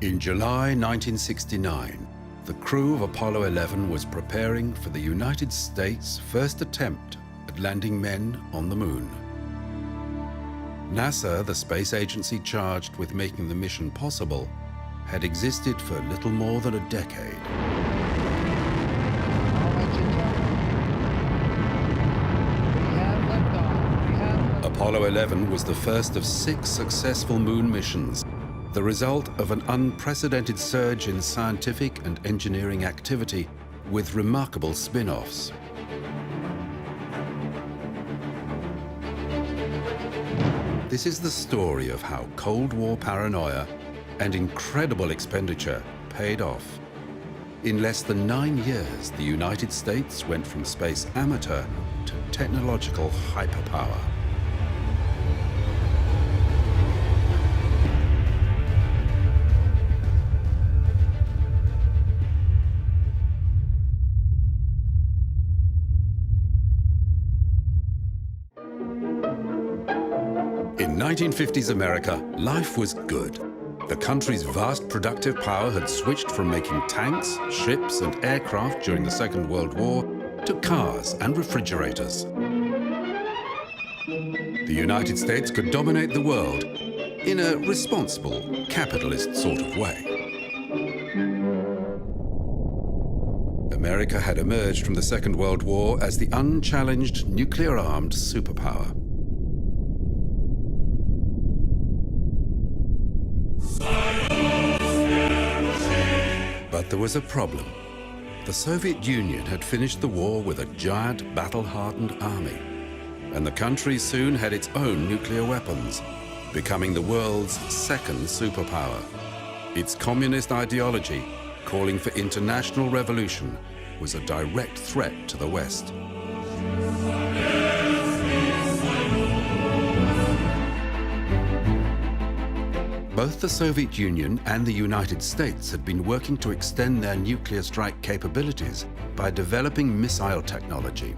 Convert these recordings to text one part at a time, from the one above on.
In July 1969, the crew of Apollo 11 was preparing for the United States' first attempt at landing men on the moon. NASA, the space agency charged with making the mission possible, had existed for little more than a decade. Apollo 11 was the first of 6 successful moon missions, the result of an unprecedented surge in scientific and engineering activity with remarkable spin-offs. This is the story of how Cold War paranoia and incredible expenditure paid off. In less than 9 years, the United States went from space amateur to technological hyperpower. In 1950s America, life was good. The country's vast productive power had switched from making tanks, ships, and aircraft during the Second World War to cars and refrigerators. The United States could dominate the world in a responsible, capitalist sort of way. America had emerged from the Second World War as the unchallenged nuclear-armed superpower. But there was a problem. The Soviet Union had finished the war with a giant, battle-hardened army, and the country soon had its own nuclear weapons, becoming the world's second superpower. Its communist ideology, calling for international revolution, was a direct threat to the West. Both the Soviet Union and the United States had been working to extend their nuclear strike capabilities by developing missile technology.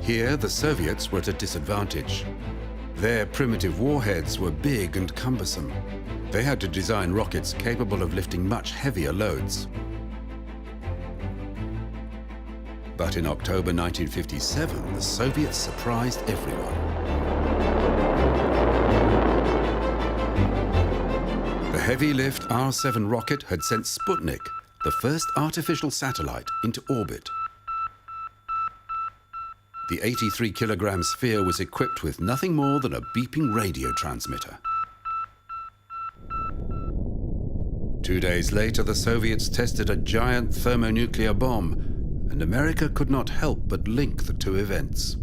Here, the Soviets were at a disadvantage. Their primitive warheads were big and cumbersome. They had to design rockets capable of lifting much heavier loads. But in October 1957, the Soviets surprised everyone. The heavy-lift R-7 rocket had sent Sputnik, the first artificial satellite, into orbit. The 83-kilogram sphere was equipped with nothing more than a beeping radio transmitter. 2 days later, the Soviets tested a giant thermonuclear bomb, and America could not help but link the two events.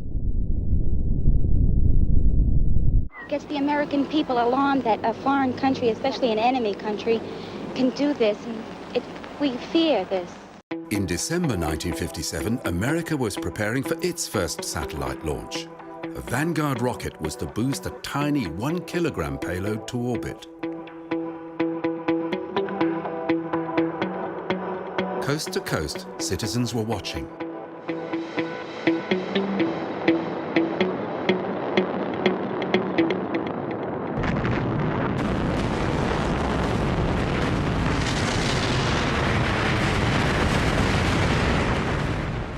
It gets the American people alarmed that a foreign country, especially an enemy country, can do this, and we fear this. In December 1957, America was preparing for its first satellite launch. A Vanguard rocket was to boost a tiny 1-kilogram payload to orbit. Coast to coast, citizens were watching.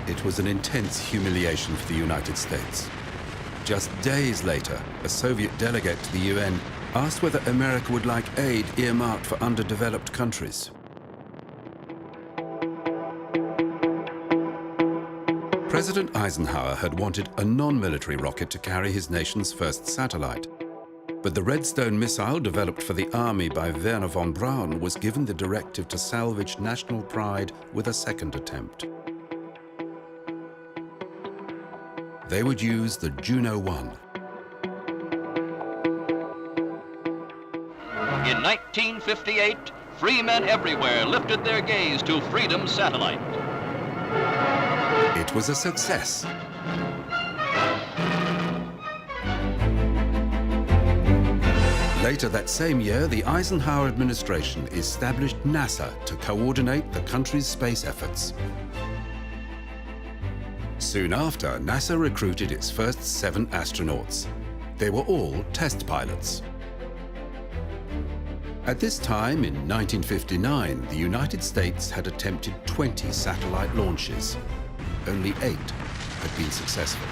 It was an intense humiliation for the United States. Just days later, a Soviet delegate to the UN asked whether America would like aid earmarked for underdeveloped countries. President Eisenhower had wanted a non-military rocket to carry his nation's first satellite. But the Redstone missile developed for the Army by Wernher von Braun was given the directive to salvage national pride with a second attempt. They would use the Juno 1. In 1958, free men everywhere lifted their gaze to Freedom's satellite. It was a success. Later that same year, the Eisenhower administration established NASA to coordinate the country's space efforts. Soon after, NASA recruited its first 7 astronauts. They were all test pilots. At this time, in 1959, the United States had attempted 20 satellite launches. Only 8 had been successful.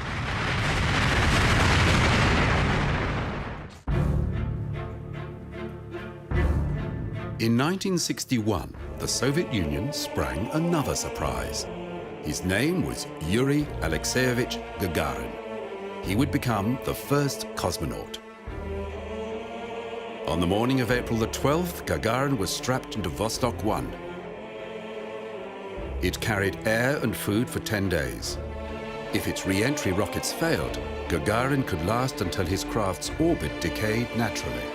In 1961, the Soviet Union sprang another surprise. His name was Yuri Alexeyevich Gagarin. He would become the first cosmonaut. On the morning of April the 12th, Gagarin was strapped into Vostok 1. It carried air and food for 10 days. If its re-entry rockets failed, Gagarin could last until his craft's orbit decayed naturally.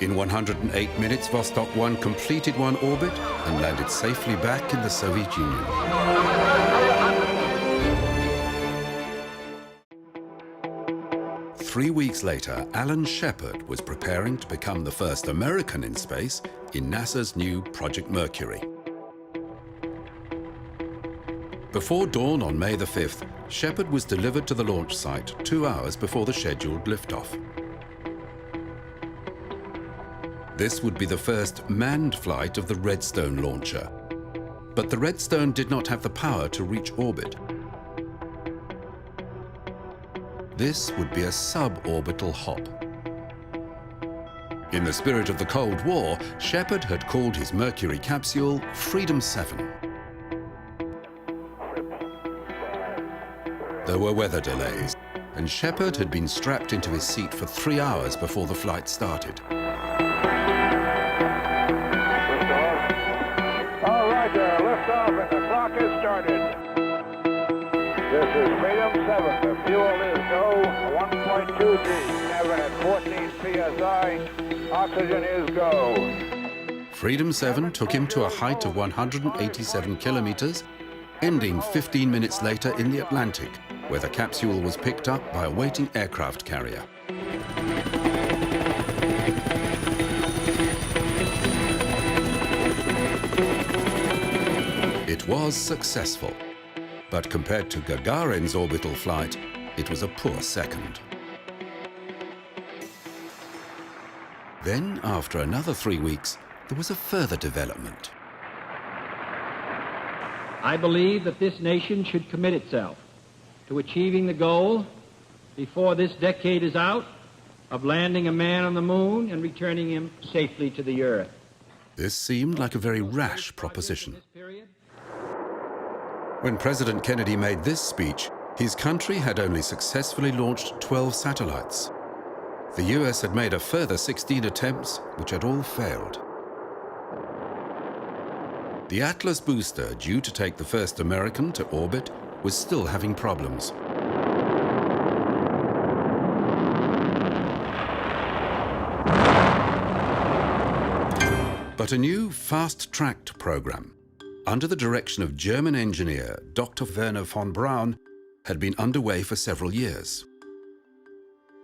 In 108 minutes, Vostok 1 completed one orbit and landed safely back in the Soviet Union. Three weeks later, Alan Shepard was preparing to become the first American in space in NASA's new Project Mercury. Before dawn on May the 5th, Shepard was delivered to the launch site 2 hours before the scheduled liftoff. This would be the first manned flight of the Redstone launcher. But the Redstone did not have the power to reach orbit. This would be a suborbital hop. In the spirit of the Cold War, Shepard had called his Mercury capsule Freedom 7. There were weather delays, and Shepard had been strapped into his seat for 3 hours before the flight started. Liftoff and the clock has started. This is Freedom 7. The fuel is go. 1.2 G. Cabin at 14 psi. Oxygen is go. Freedom 7 took him to a height of 187 kilometers, ending 15 minutes later in the Atlantic, where the capsule was picked up by a waiting aircraft carrier. It was successful, but compared to Gagarin's orbital flight, it was a poor second. Then, after another 3 weeks, there was a further development. I believe that this nation should commit itself to achieving the goal, before this decade is out, of landing a man on the moon and returning him safely to the Earth. This seemed like a very rash proposition. When President Kennedy made this speech, his country had only successfully launched 12 satellites. The US had made a further 16 attempts, which had all failed. The Atlas booster, due to take the first American to orbit, was still having problems. But a new fast-tracked program, under the direction of German engineer Dr. Werner von Braun, had been underway for several years.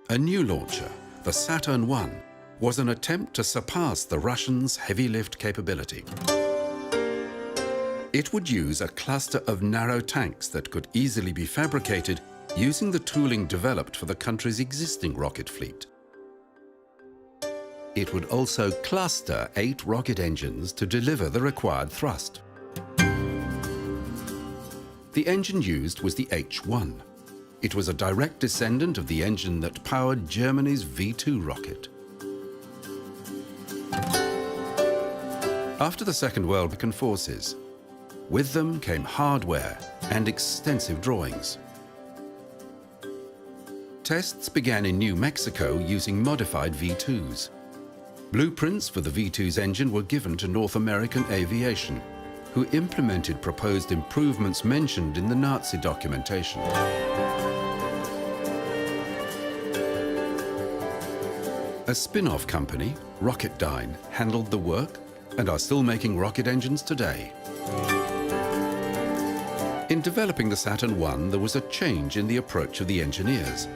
A new launcher, the Saturn I, was an attempt to surpass the Russians' heavy lift capability. It would use a cluster of narrow tanks that could easily be fabricated using the tooling developed for the country's existing rocket fleet. It would also cluster 8 rocket engines to deliver the required thrust. The engine used was the H-1. It was a direct descendant of the engine that powered Germany's V-2 rocket. After the Second World War forces, with them came hardware and extensive drawings. Tests began in New Mexico using modified V-2s. Blueprints for the V-2's engine were given to North American Aviation, who implemented proposed improvements mentioned in the Nazi documentation. A spin-off company, Rocketdyne, handled the work and are still making rocket engines today. In developing the Saturn I, there was a change in the approach of the engineers.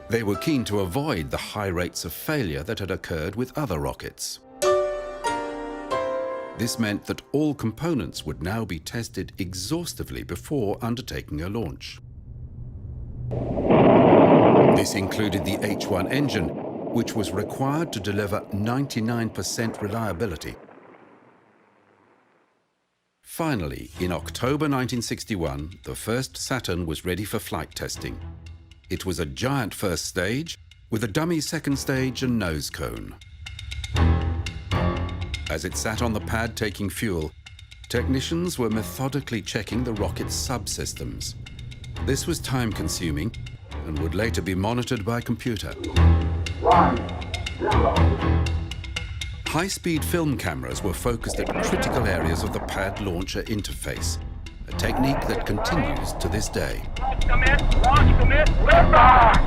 They were keen to avoid the high rates of failure that had occurred with other rockets. This meant that all components would now be tested exhaustively before undertaking a launch. This included the H-1 engine, which was required to deliver 99% reliability. Finally, in October 1961, the first Saturn was ready for flight testing. It was a giant first stage with a dummy second stage and nose cone. As it sat on the pad taking fuel, technicians were methodically checking the rocket's subsystems. This was time-consuming and would later be monitored by computer. 1, 0. High-speed film cameras were focused at critical areas of the pad launcher interface, a technique that continues to this day. Launch commit, liftoff!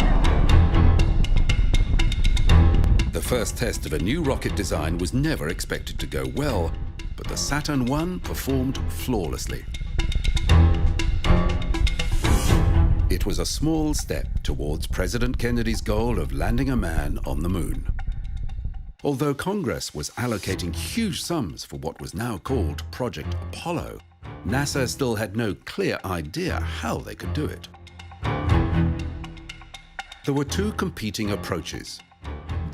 The first test of a new rocket design was never expected to go well, but the Saturn I performed flawlessly. It was a small step towards President Kennedy's goal of landing a man on the moon. Although Congress was allocating huge sums for what was now called Project Apollo, NASA still had no clear idea how they could do it. There were two competing approaches: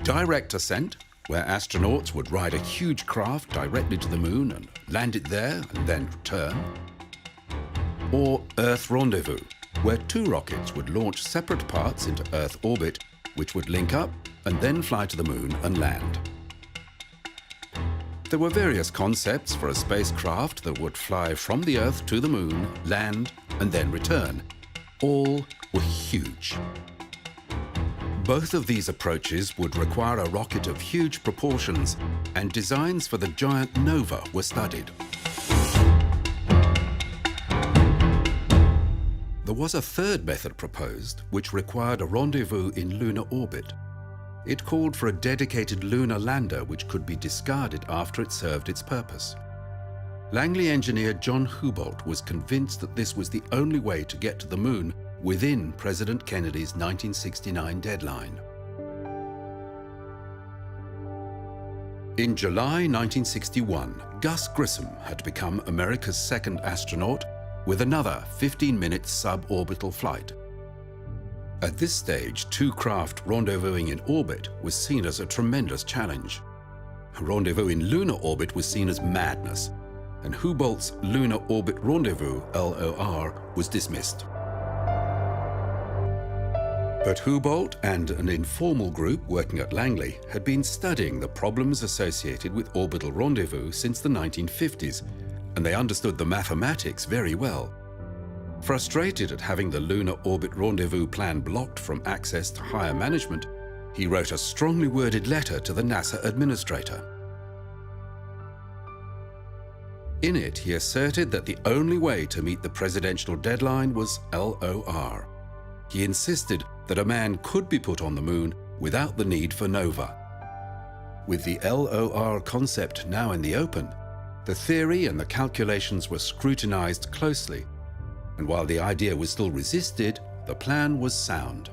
direct ascent, where astronauts would ride a huge craft directly to the moon and land it there and then return, or Earth rendezvous, where two rockets would launch separate parts into Earth orbit, which would link up and then fly to the moon and land. There were various concepts for a spacecraft that would fly from the Earth to the moon, land, and then return. All were huge. Both of these approaches would require a rocket of huge proportions, and designs for the giant Nova were studied. There was a third method proposed, which required a rendezvous in lunar orbit. It called for a dedicated lunar lander which could be discarded after it served its purpose. Langley engineer John Hubolt was convinced that this was the only way to get to the moon within President Kennedy's 1969 deadline. In July 1961, Gus Grissom had become America's second astronaut with another 15-minute suborbital flight. At this stage, two craft rendezvousing in orbit was seen as a tremendous challenge. A rendezvous in lunar orbit was seen as madness, and Hubolt's Lunar Orbit Rendezvous, LOR, was dismissed. But Hubolt and an informal group working at Langley had been studying the problems associated with orbital rendezvous since the 1950s, and they understood the mathematics very well. Frustrated at having the Lunar Orbit Rendezvous plan blocked from access to higher management, he wrote a strongly worded letter to the NASA administrator. In it, he asserted that the only way to meet the presidential deadline was LOR. He insisted that a man could be put on the moon without the need for Nova. With the LOR concept now in the open, the theory and the calculations were scrutinized closely, and while the idea was still resisted, the plan was sound.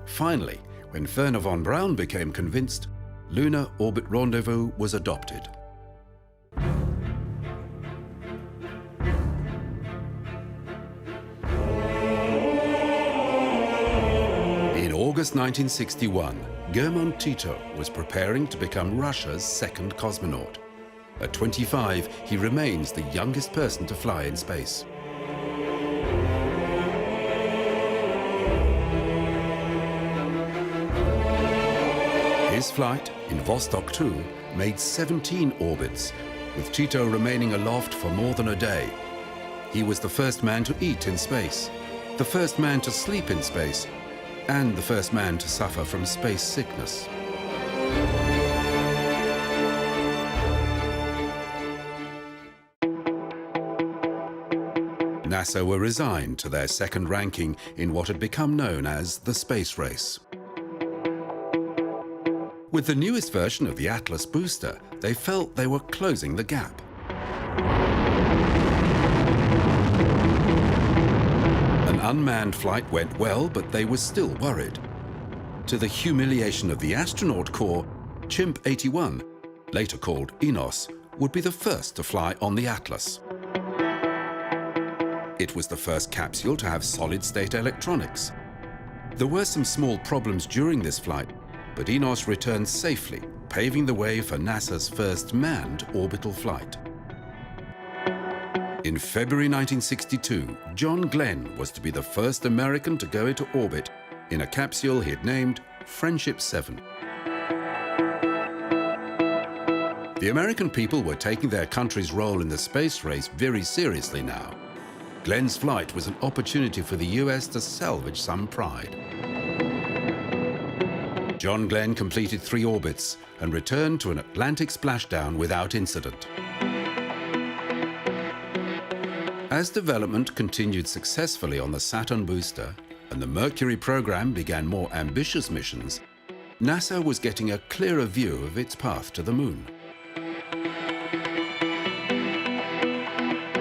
Finally, when Wernher von Braun became convinced, Lunar Orbit Rendezvous was adopted. In August 1961, Germán Tito was preparing to become Russia's second cosmonaut. At 25, he remains the youngest person to fly in space. His flight in Vostok 2 made 17 orbits, with Tito remaining aloft for more than a day. He was the first man to eat in space, the first man to sleep in space, and the first man to suffer from space sickness. NASA were resigned to their second ranking in what had become known as the space race. With the newest version of the Atlas booster, they felt they were closing the gap. An unmanned flight went well, but they were still worried. To the humiliation of the astronaut corps, Chimp 81, later called Enos, would be the first to fly on the Atlas. It was the first capsule to have solid-state electronics. There were some small problems during this flight, but Enos returned safely, paving the way for NASA's first manned orbital flight. In February 1962, John Glenn was to be the first American to go into orbit in a capsule he'd named Friendship 7. The American people were taking their country's role in the space race very seriously now. Glenn's flight was an opportunity for the US to salvage some pride. John Glenn completed 3 orbits and returned to an Atlantic splashdown without incident. As development continued successfully on the Saturn booster and the Mercury program began more ambitious missions, NASA was getting a clearer view of its path to the moon.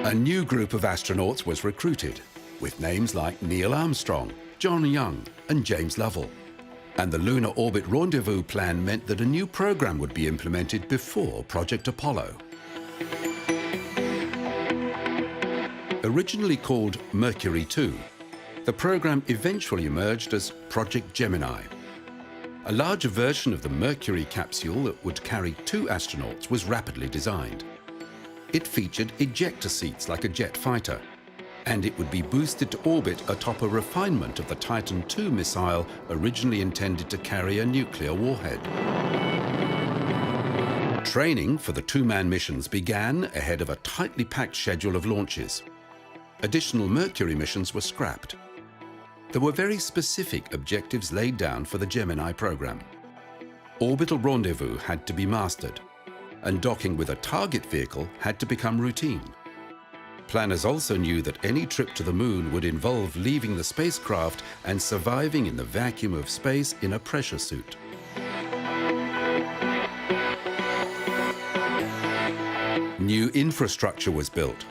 A new group of astronauts was recruited, with names like Neil Armstrong, John Young, and James Lovell. And the Lunar Orbit Rendezvous plan meant that a new program would be implemented before Project Apollo. Originally called Mercury 2, the program eventually emerged as Project Gemini. A larger version of the Mercury capsule that would carry 2 astronauts was rapidly designed. It featured ejector seats like a jet fighter, and it would be boosted to orbit atop a refinement of the Titan II missile originally intended to carry a nuclear warhead. Training for the 2-man missions began ahead of a tightly packed schedule of launches. Additional Mercury missions were scrapped. There were very specific objectives laid down for the Gemini program. Orbital rendezvous had to be mastered, and docking with a target vehicle had to become routine. Planners also knew that any trip to the moon would involve leaving the spacecraft and surviving in the vacuum of space in a pressure suit. New infrastructure was built.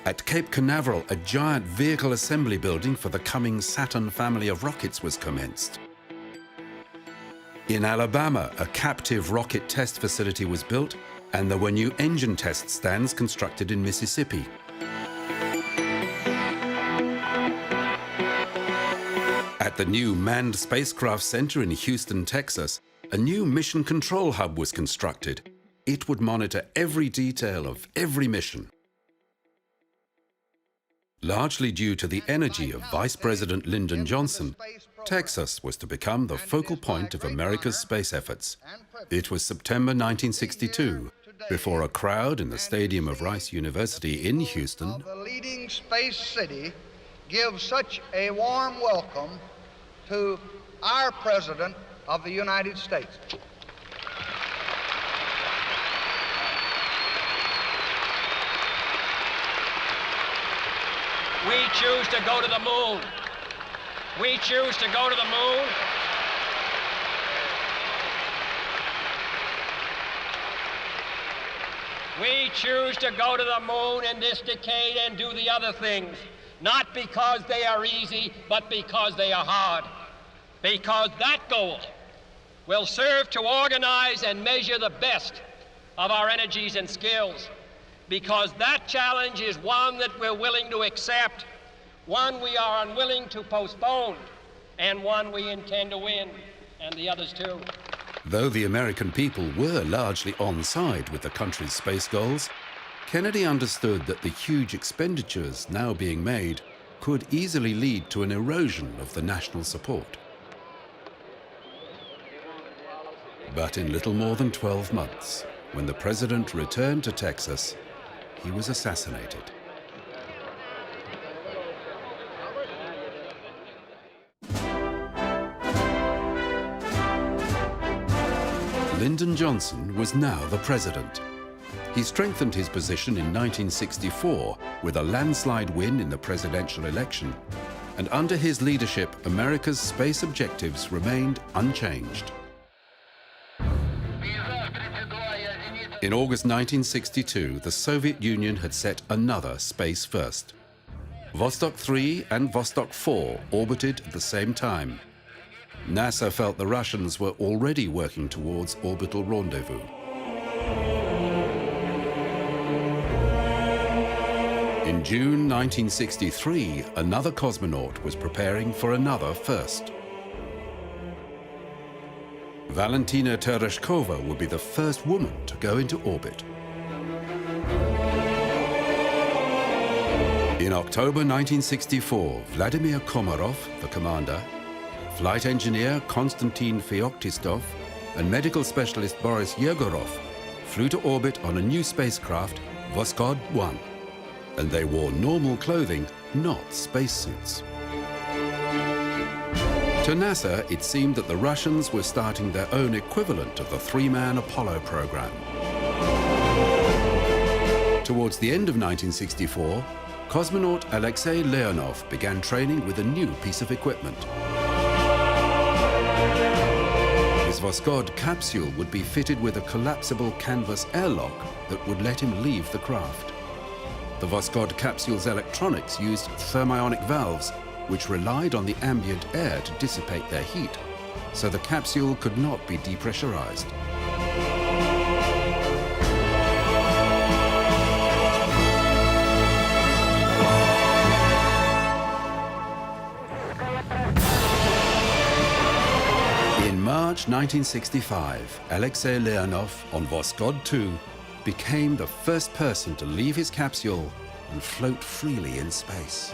At Cape Canaveral, a giant vehicle assembly building for the coming Saturn family of rockets was commenced. In Alabama, a captive rocket test facility was built, and there were new engine test stands constructed in Mississippi. At the new Manned Spacecraft Center in Houston, Texas, a new mission control hub was constructed. It would monitor every detail of every mission. Largely due to the energy of Vice President Lyndon Johnson, Texas was to become the focal point of America's space efforts. It was September 1962, before a crowd in the stadium of Rice University in Houston, the leading space city, gives such a warm welcome to our President of the United States. We choose to go to the moon. We choose to go to the moon. We choose to go to the moon in this decade and do the other things, not because they are easy, but because they are hard. Because that goal will serve to organize and measure the best of our energies and skills. Because that challenge is one that we're willing to accept, one we are unwilling to postpone, and one we intend to win, and the others too. Though the American people were largely on side with the country's space goals, Kennedy understood that the huge expenditures now being made could easily lead to an erosion of the national support. But in little more than 12 months, when the president returned to Texas, he was assassinated. Lyndon Johnson was now the president. He strengthened his position in 1964 with a landslide win in the presidential election, and under his leadership, America's space objectives remained unchanged. In August 1962, the Soviet Union had set another space first. Vostok 3 and Vostok 4 orbited at the same time. NASA felt the Russians were already working towards orbital rendezvous. In June 1963, another cosmonaut was preparing for another first. Valentina Tereshkova would be the first woman to go into orbit. In October 1964, Vladimir Komarov, the commander, flight engineer Konstantin Feoktistov, and medical specialist Boris Yegorov flew to orbit on a new spacecraft, Voskhod 1, and they wore normal clothing, not spacesuits. To NASA, it seemed that the Russians were starting their own equivalent of the three-man Apollo program. Towards the end of 1964, cosmonaut Alexei Leonov began training with a new piece of equipment. His Voskhod capsule would be fitted with a collapsible canvas airlock that would let him leave the craft. The Voskhod capsule's electronics used thermionic valves, which relied on the ambient air to dissipate their heat, so the capsule could not be depressurized. In March 1965, Alexei Leonov on Voskhod 2 became the first person to leave his capsule and float freely in space.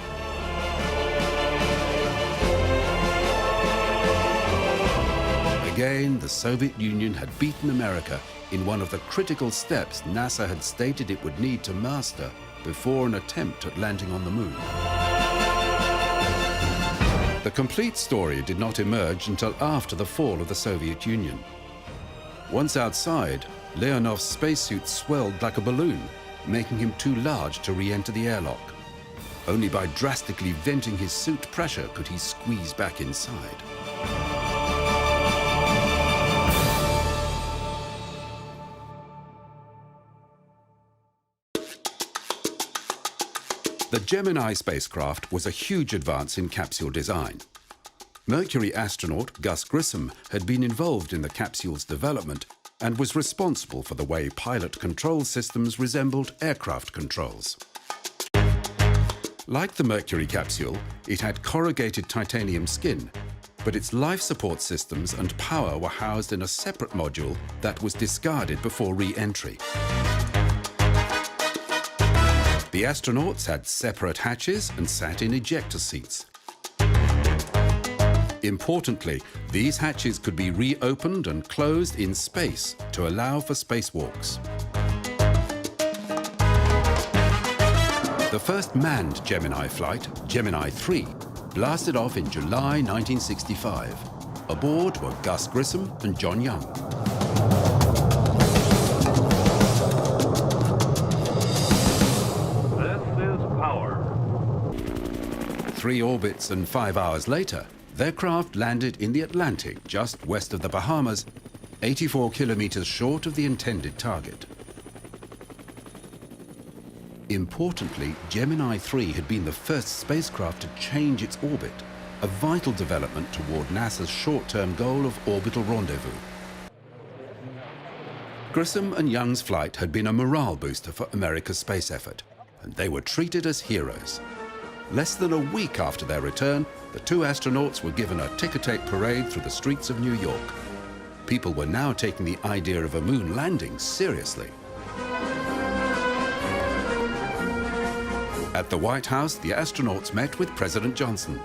Again, the Soviet Union had beaten America in one of the critical steps NASA had stated it would need to master before an attempt at landing on the moon. The complete story did not emerge until after the fall of the Soviet Union. Once outside, Leonov's spacesuit swelled like a balloon, making him too large to re-enter the airlock. Only by drastically venting his suit pressure could he squeeze back inside. The Gemini spacecraft was a huge advance in capsule design. Mercury astronaut Gus Grissom had been involved in the capsule's development and was responsible for the way pilot control systems resembled aircraft controls. Like the Mercury capsule, it had corrugated titanium skin, but its life support systems and power were housed in a separate module that was discarded before re-entry. The astronauts had separate hatches and sat in ejector seats. Importantly, these hatches could be reopened and closed in space to allow for spacewalks. The first manned Gemini flight, Gemini 3, blasted off in July 1965. Aboard were Gus Grissom and John Young. This is power. 3 orbits and 5 hours later, their craft landed in the Atlantic, just west of the Bahamas, 84 kilometers short of the intended target. Importantly, Gemini 3 had been the first spacecraft to change its orbit, a vital development toward NASA's short-term goal of orbital rendezvous. Grissom and Young's flight had been a morale booster for America's space effort, and they were treated as heroes. Less than a week after their return, the 2 astronauts were given a ticker-tape parade through the streets of New York. People were now taking the idea of a moon landing seriously. At the White House, the astronauts met with President Johnson.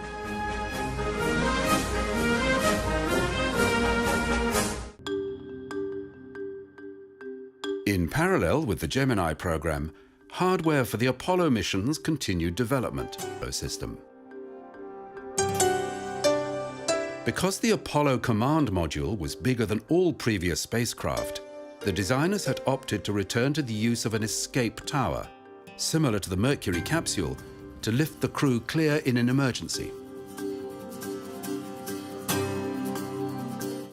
In parallel with the Gemini program, hardware for the Apollo missions continued development system. Because the Apollo command module was bigger than all previous spacecraft, the designers had opted to return to the use of an escape tower, similar to the Mercury capsule, to lift the crew clear in an emergency.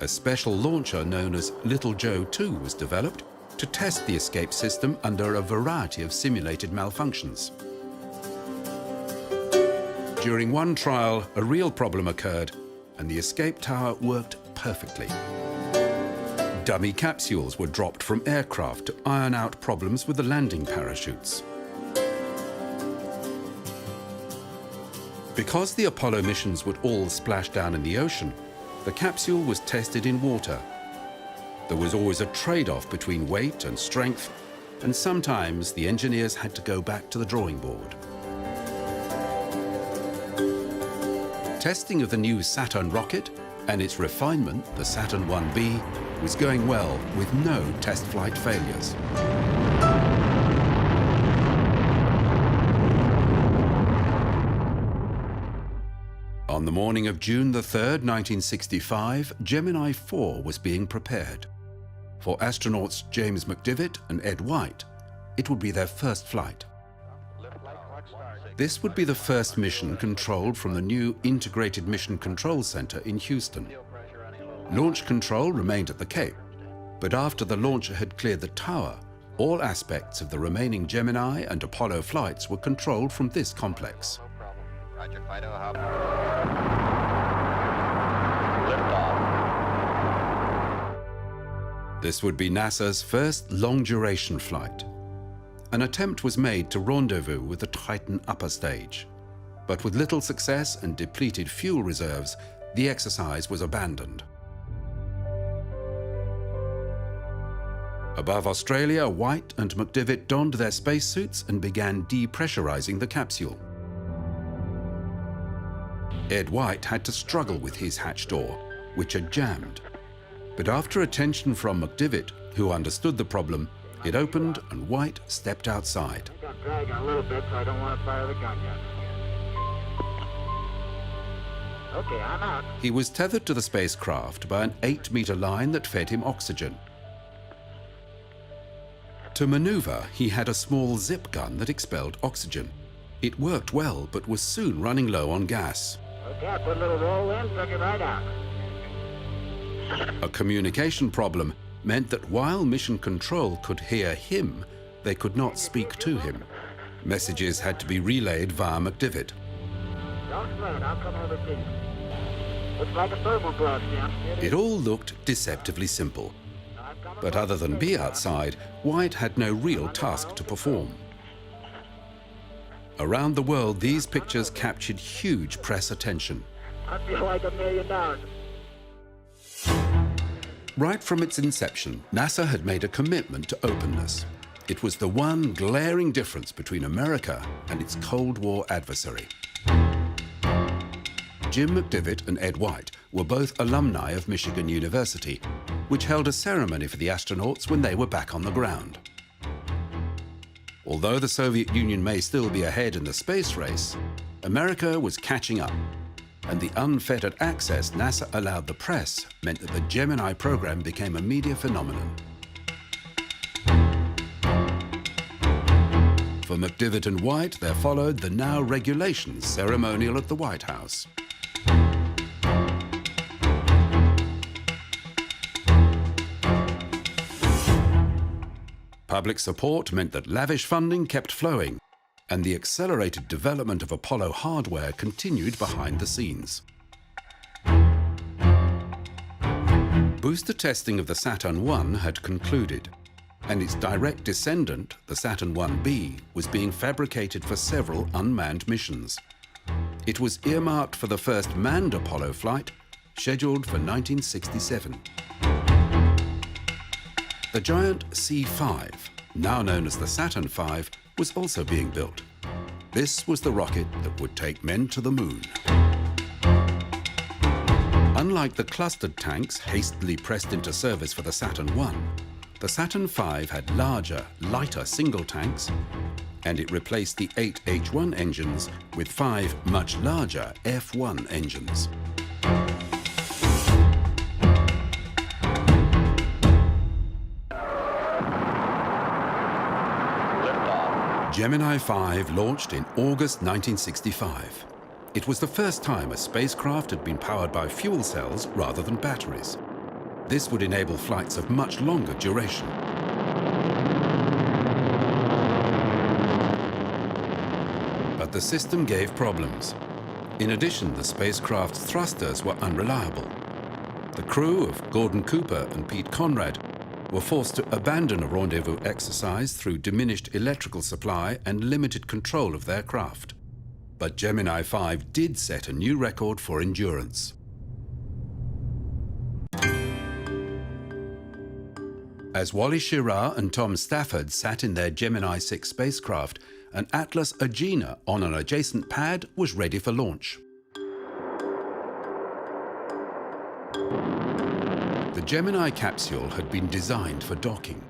A special launcher known as Little Joe 2 was developed to test the escape system under a variety of simulated malfunctions. During one trial, a real problem occurred, and the escape tower worked perfectly. Dummy capsules were dropped from aircraft to iron out problems with the landing parachutes. Because the Apollo missions would all splash down in the ocean, the capsule was tested in water, There was always a trade-off between weight and strength, and sometimes the engineers had to go back to the drawing board. Testing of the new Saturn rocket and its refinement, the Saturn 1B, was going well with no test flight failures. On the morning of June the 3rd, 1965, Gemini 4 was being prepared. For astronauts James McDivitt and Ed White, it would be their first flight. This would be the first mission controlled from the new Integrated Mission Control Center in Houston. Launch control remained at the Cape, but after the launcher had cleared the tower, all aspects of the remaining Gemini and Apollo flights were controlled from this complex. Roger, Fido, This would be NASA's first long-duration flight. An attempt was made to rendezvous with the Titan upper stage, but with little success and depleted fuel reserves, the exercise was abandoned. Above Australia, White and McDivitt donned their spacesuits and began depressurizing the capsule. Ed White had to struggle with his hatch door, which had jammed. But after attention from McDivitt, who understood the problem, it opened and White stepped outside. I got dragging a little bit, so I don't want to fire the gun yet. Okay, I'm out. He was tethered to the spacecraft by an 8-meter line that fed him oxygen. To maneuver, he had a small zip gun that expelled oxygen. It worked well, but was soon running low on gas. Okay, I put a little roll in, took it right out. A communication problem meant that while Mission Control could hear him, they could not speak to him. Messages had to be relayed via McDivitt. Don't sweat, I'll come over to you. Looks like a thermal glove, Jim. It all looked deceptively simple. But other than be outside, White had no real task to perform. Around the world, these pictures captured huge press attention. I feel like $1 million. Right from its inception, NASA had made a commitment to openness. It was the one glaring difference between America and its Cold War adversary. Jim McDivitt and Ed White were both alumni of Michigan University, which held a ceremony for the astronauts when they were back on the ground. Although the Soviet Union may still be ahead in the space race, America was catching up, and the unfettered access NASA allowed the press meant that the Gemini program became a media phenomenon. For McDivitt and White, there followed the now regulations ceremonial at the White House. Public support meant that lavish funding kept flowing, and the accelerated development of Apollo hardware continued behind the scenes. Booster testing of the Saturn I had concluded, and its direct descendant, the Saturn 1B, was being fabricated for several unmanned missions. It was earmarked for the first manned Apollo flight, scheduled for 1967. The giant C-5, now known as the Saturn V, was also being built. This was the rocket that would take men to the moon. Unlike the clustered tanks hastily pressed into service for the Saturn I, the Saturn V had larger, lighter single tanks, and it replaced the 8 H-1 engines with 5 much larger F-1 engines. Gemini 5 launched in August 1965. It was the first time a spacecraft had been powered by fuel cells rather than batteries. This would enable flights of much longer duration. But the system gave problems. In addition, the spacecraft's thrusters were unreliable. The crew of Gordon Cooper and Pete Conrad were forced to abandon a rendezvous exercise through diminished electrical supply and limited control of their craft. But Gemini 5 did set a new record for endurance. As Wally Schirra and Tom Stafford sat in their Gemini 6 spacecraft, an Atlas Agena on an adjacent pad was ready for launch. The Gemini capsule had been designed for docking,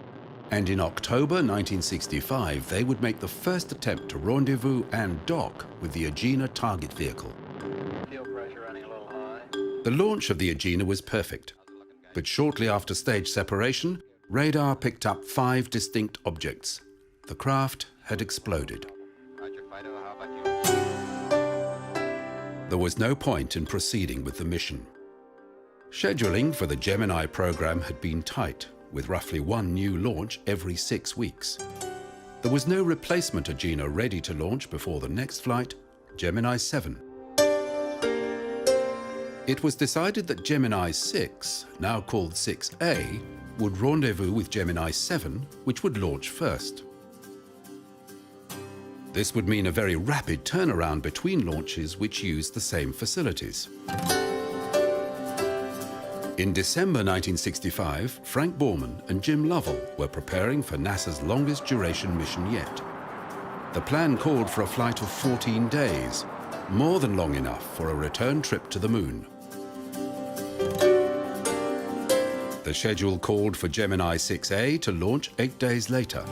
and in October 1965 they would make the first attempt to rendezvous and dock with the Agena target vehicle. The launch of the Agena was perfect, but shortly after stage separation, radar picked up 5 distinct objects. The craft had exploded. There was no point in proceeding with the mission. Scheduling for the Gemini program had been tight, with roughly 1 new launch every 6 weeks. There was no replacement Agena ready to launch before the next flight, Gemini 7. It was decided that Gemini 6, now called 6A, would rendezvous with Gemini 7, which would launch first. This would mean a very rapid turnaround between launches which used the same facilities. In December 1965, Frank Borman and Jim Lovell were preparing for NASA's longest duration mission yet. The plan called for a flight of 14 days, more than long enough for a return trip to the Moon. The schedule called for Gemini 6A to launch 8 days later.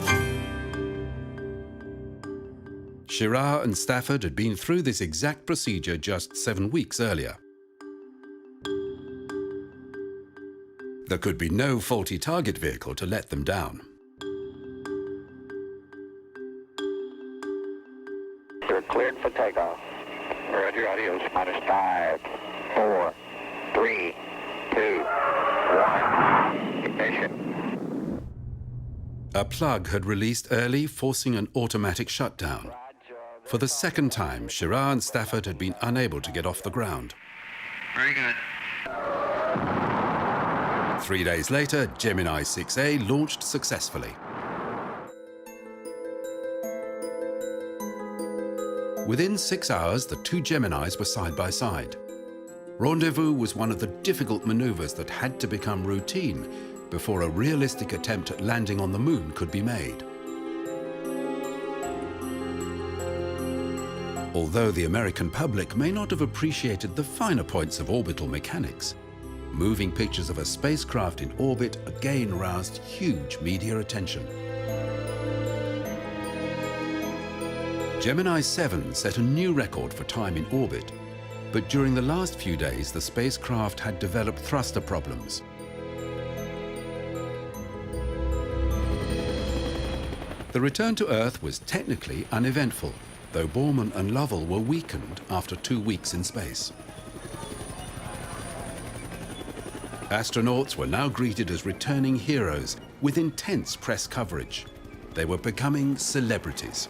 Schirra and Stafford had been through this exact procedure just 7 weeks earlier. There could be no faulty target vehicle to let them down. You're cleared for takeoff. Roger, adios. Minus 5, 4, 3, 2, 1. Ignition. A plug had released early, forcing an automatic shutdown. For the second time, Schirra and Stafford had been unable to get off the ground. Very good. 3 days later, Gemini 6A launched successfully. Within 6 hours, the 2 Geminis were side by side. Rendezvous was one of the difficult maneuvers that had to become routine before a realistic attempt at landing on the Moon could be made. Although the American public may not have appreciated the finer points of orbital mechanics, moving pictures of a spacecraft in orbit again roused huge media attention. Gemini 7 set a new record for time in orbit, but during the last few days the spacecraft had developed thruster problems. The return to Earth was technically uneventful, though Borman and Lovell were weakened after 2 weeks in space. Astronauts were now greeted as returning heroes with intense press coverage. They were becoming celebrities.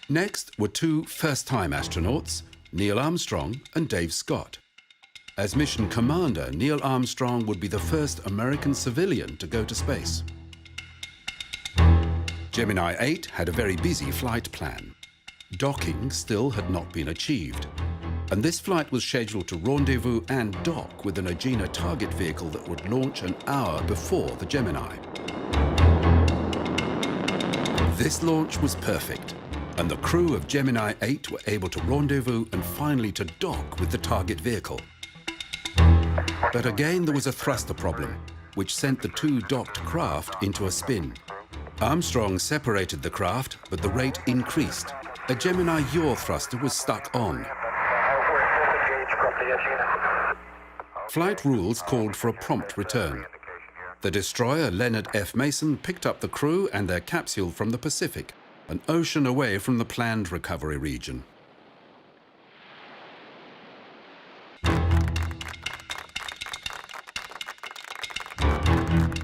Next were 2 first-time astronauts, Neil Armstrong and Dave Scott. As mission commander, Neil Armstrong would be the first American civilian to go to space. Gemini 8 had a very busy flight plan. Docking still had not been achieved, and this flight was scheduled to rendezvous and dock with an Agena target vehicle that would launch an hour before the Gemini. This launch was perfect, and the crew of Gemini 8 were able to rendezvous and finally to dock with the target vehicle. But again there was a thruster problem, which sent the 2 docked craft into a spin. Armstrong separated the craft, but the rate increased. A Gemini yaw thruster was stuck on. Flight rules called for a prompt return. The destroyer Leonard F. Mason picked up the crew and their capsule from the Pacific, an ocean away from the planned recovery region.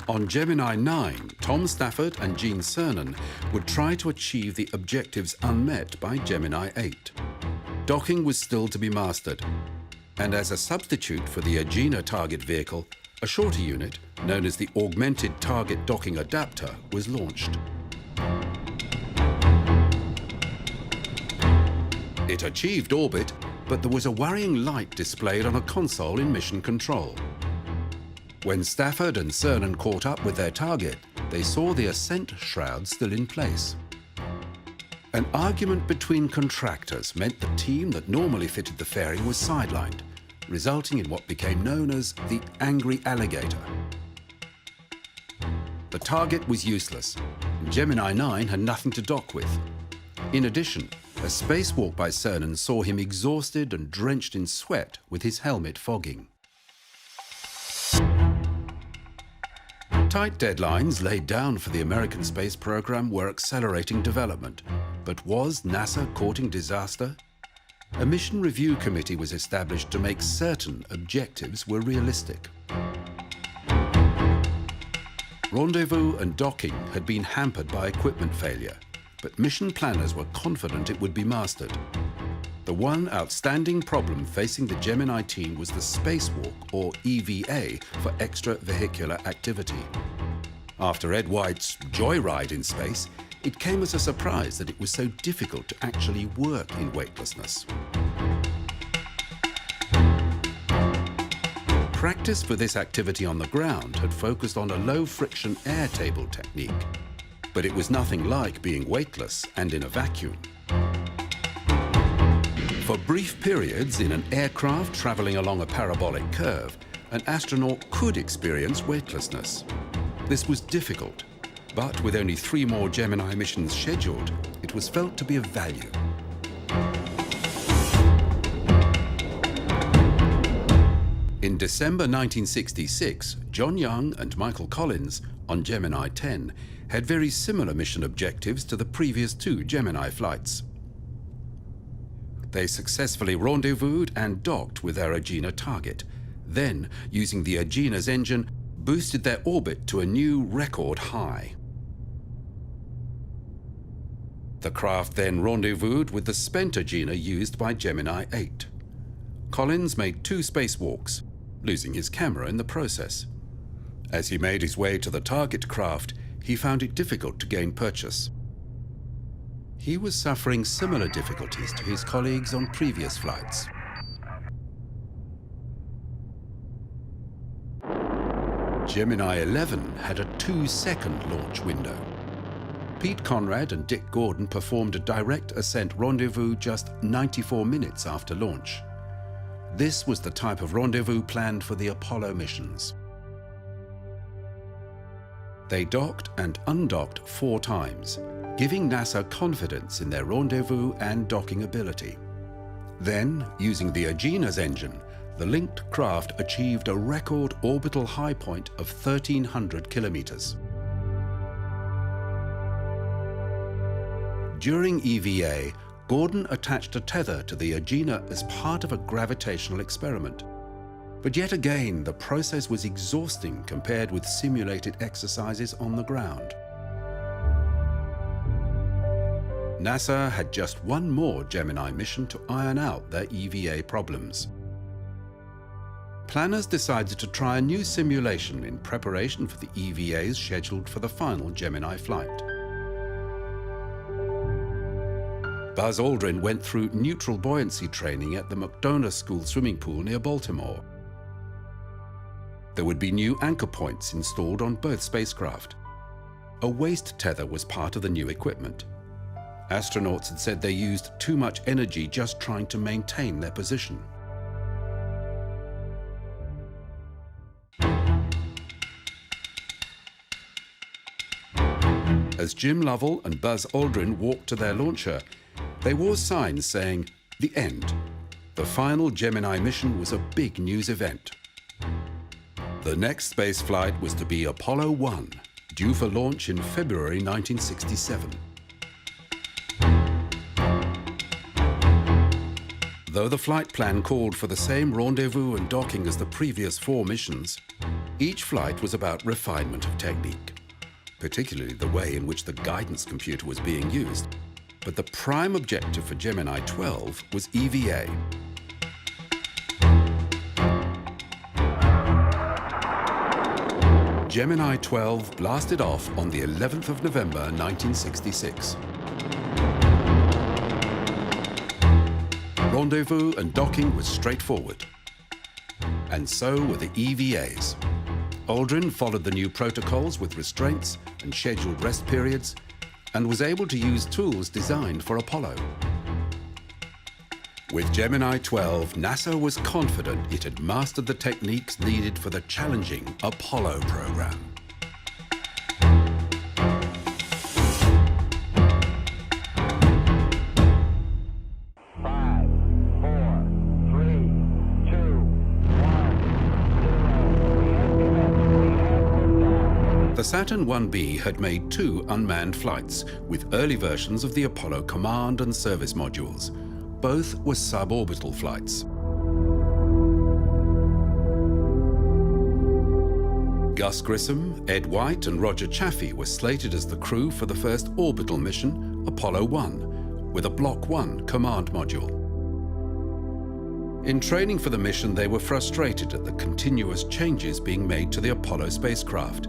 On Gemini 9, Tom Stafford and Gene Cernan would try to achieve the objectives unmet by Gemini 8. Docking was still to be mastered, and as a substitute for the Agena target vehicle, a shorter unit, known as the Augmented Target Docking Adapter, was launched. It achieved orbit, but there was a worrying light displayed on a console in Mission Control. When Stafford and Cernan caught up with their target, they saw the ascent shroud still in place. An argument between contractors meant the team that normally fitted the fairing was sidelined, resulting in what became known as the angry alligator. The target was useless, and Gemini 9 had nothing to dock with. In addition, a spacewalk by Cernan saw him exhausted and drenched in sweat with his helmet fogging. Tight deadlines laid down for the American space program were accelerating development, but was NASA courting disaster? A mission review committee was established to make certain objectives were realistic. Rendezvous and docking had been hampered by equipment failure, but mission planners were confident it would be mastered. The one outstanding problem facing the Gemini team was the spacewalk, or EVA, for extravehicular activity. After Ed White's joyride in space, it came as a surprise that it was so difficult to actually work in weightlessness. Practice for this activity on the ground had focused on a low-friction air table technique, but it was nothing like being weightless and in a vacuum. For brief periods in an aircraft traveling along a parabolic curve, an astronaut could experience weightlessness. This was difficult, but with only 3 more Gemini missions scheduled, it was felt to be of value. In December 1966, John Young and Michael Collins, on Gemini 10, had very similar mission objectives to the previous 2 Gemini flights. They successfully rendezvoused and docked with their Agena target, then, using the Agena's engine, boosted their orbit to a new record high. The craft then rendezvoused with the spent Agena used by Gemini 8. Collins made 2 spacewalks, losing his camera in the process. As he made his way to the target craft, he found it difficult to gain purchase. He was suffering similar difficulties to his colleagues on previous flights. Gemini 11 had a 2-second launch window. Pete Conrad and Dick Gordon performed a direct ascent rendezvous just 94 minutes after launch. This was the type of rendezvous planned for the Apollo missions. They docked and undocked 4 times, giving NASA confidence in their rendezvous and docking ability. Then, using the Agena's engine, the linked craft achieved a record orbital high point of 1,300 kilometers. During EVA, Gordon attached a tether to the Agena as part of a gravitational experiment. But yet again, the process was exhausting compared with simulated exercises on the ground. NASA had just 1 more Gemini mission to iron out their EVA problems. Planners decided to try a new simulation in preparation for the EVAs scheduled for the final Gemini flight. Buzz Aldrin went through neutral buoyancy training at the McDonough School swimming pool near Baltimore. There would be new anchor points installed on both spacecraft. A waist tether was part of the new equipment. Astronauts had said they used too much energy just trying to maintain their position. As Jim Lovell and Buzz Aldrin walked to their launcher, they wore signs saying, "The end." The final Gemini mission was a big news event. The next space flight was to be Apollo 1, due for launch in February 1967. Though the flight plan called for the same rendezvous and docking as the previous 4 missions, each flight was about refinement of technique, particularly the way in which the guidance computer was being used. But the prime objective for Gemini 12 was EVA. Gemini 12 blasted off on the 11th of November 1966. Rendezvous and docking was straightforward. And so were the EVAs. Aldrin followed the new protocols with restraints and scheduled rest periods, and was able to use tools designed for Apollo. With Gemini 12, NASA was confident it had mastered the techniques needed for the challenging Apollo program. The Saturn 1B had made 2 unmanned flights with early versions of the Apollo command and service modules. Both were suborbital flights. Gus Grissom, Ed White and Roger Chaffee were slated as the crew for the first orbital mission, Apollo 1, with a Block 1 command module. In training for the mission, they were frustrated at the continuous changes being made to the Apollo spacecraft.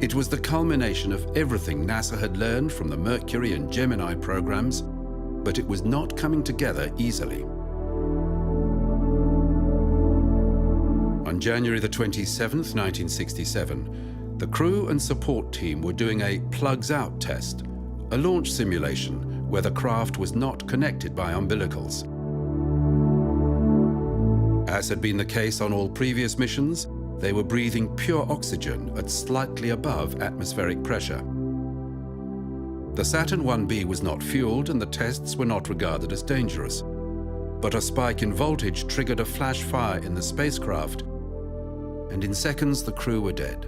It was the culmination of everything NASA had learned from the Mercury and Gemini programs, but it was not coming together easily. On January the 27th, 1967, the crew and support team were doing a plugs out test, a launch simulation where the craft was not connected by umbilicals. As had been the case on all previous missions, they were breathing pure oxygen at slightly above atmospheric pressure. The Saturn 1B was not fueled and the tests were not regarded as dangerous. But a spike in voltage triggered a flash fire in the spacecraft, and in seconds the crew were dead.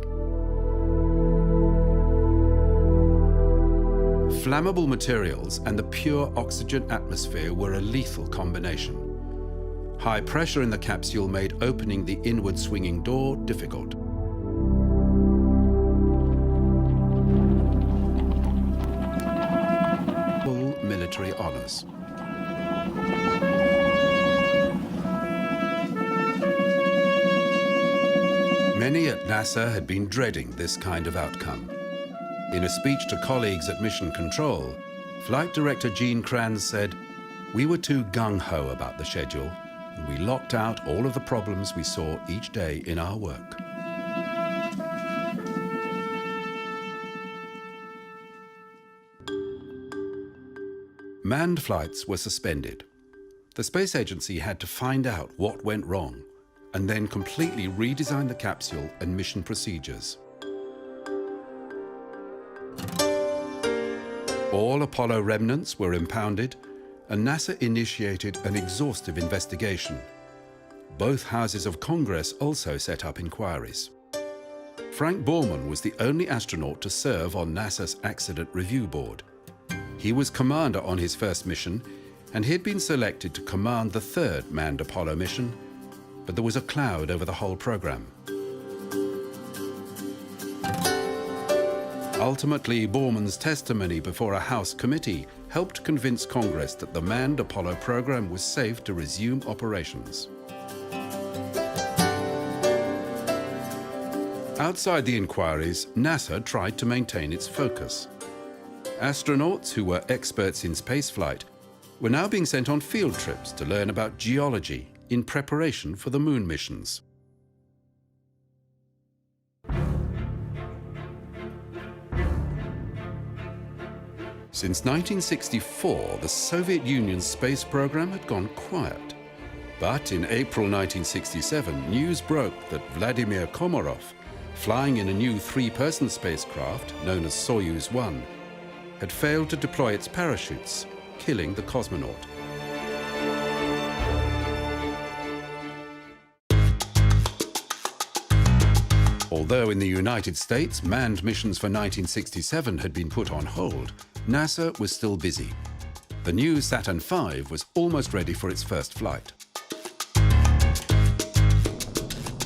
Flammable materials and the pure oxygen atmosphere were a lethal combination. High pressure in the capsule made opening the inward swinging door difficult. Full military honors. Many at NASA had been dreading this kind of outcome. In a speech to colleagues at Mission Control, Flight Director Gene Kranz said, "We were too gung-ho about the schedule, and we locked out all of the problems we saw each day in our work." Manned flights were suspended. The space agency had to find out what went wrong and then completely redesign the capsule and mission procedures. All Apollo remnants were impounded, and NASA initiated an exhaustive investigation. Both houses of Congress also set up inquiries. Frank Borman was the only astronaut to serve on NASA's Accident Review Board. He was commander on his first mission, and he had been selected to command the third manned Apollo mission, but there was a cloud over the whole program. Ultimately, Borman's testimony before a House committee helped convince Congress that the manned Apollo program was safe to resume operations. Outside the inquiries, NASA tried to maintain its focus. Astronauts who were experts in spaceflight were now being sent on field trips to learn about geology in preparation for the moon missions. Since 1964, the Soviet Union's space program had gone quiet. But in April 1967, news broke that Vladimir Komarov, flying in a new 3-person spacecraft known as Soyuz 1, had failed to deploy its parachutes, killing the cosmonaut. Although in the United States, manned missions for 1967 had been put on hold, NASA was still busy. The new Saturn V was almost ready for its first flight.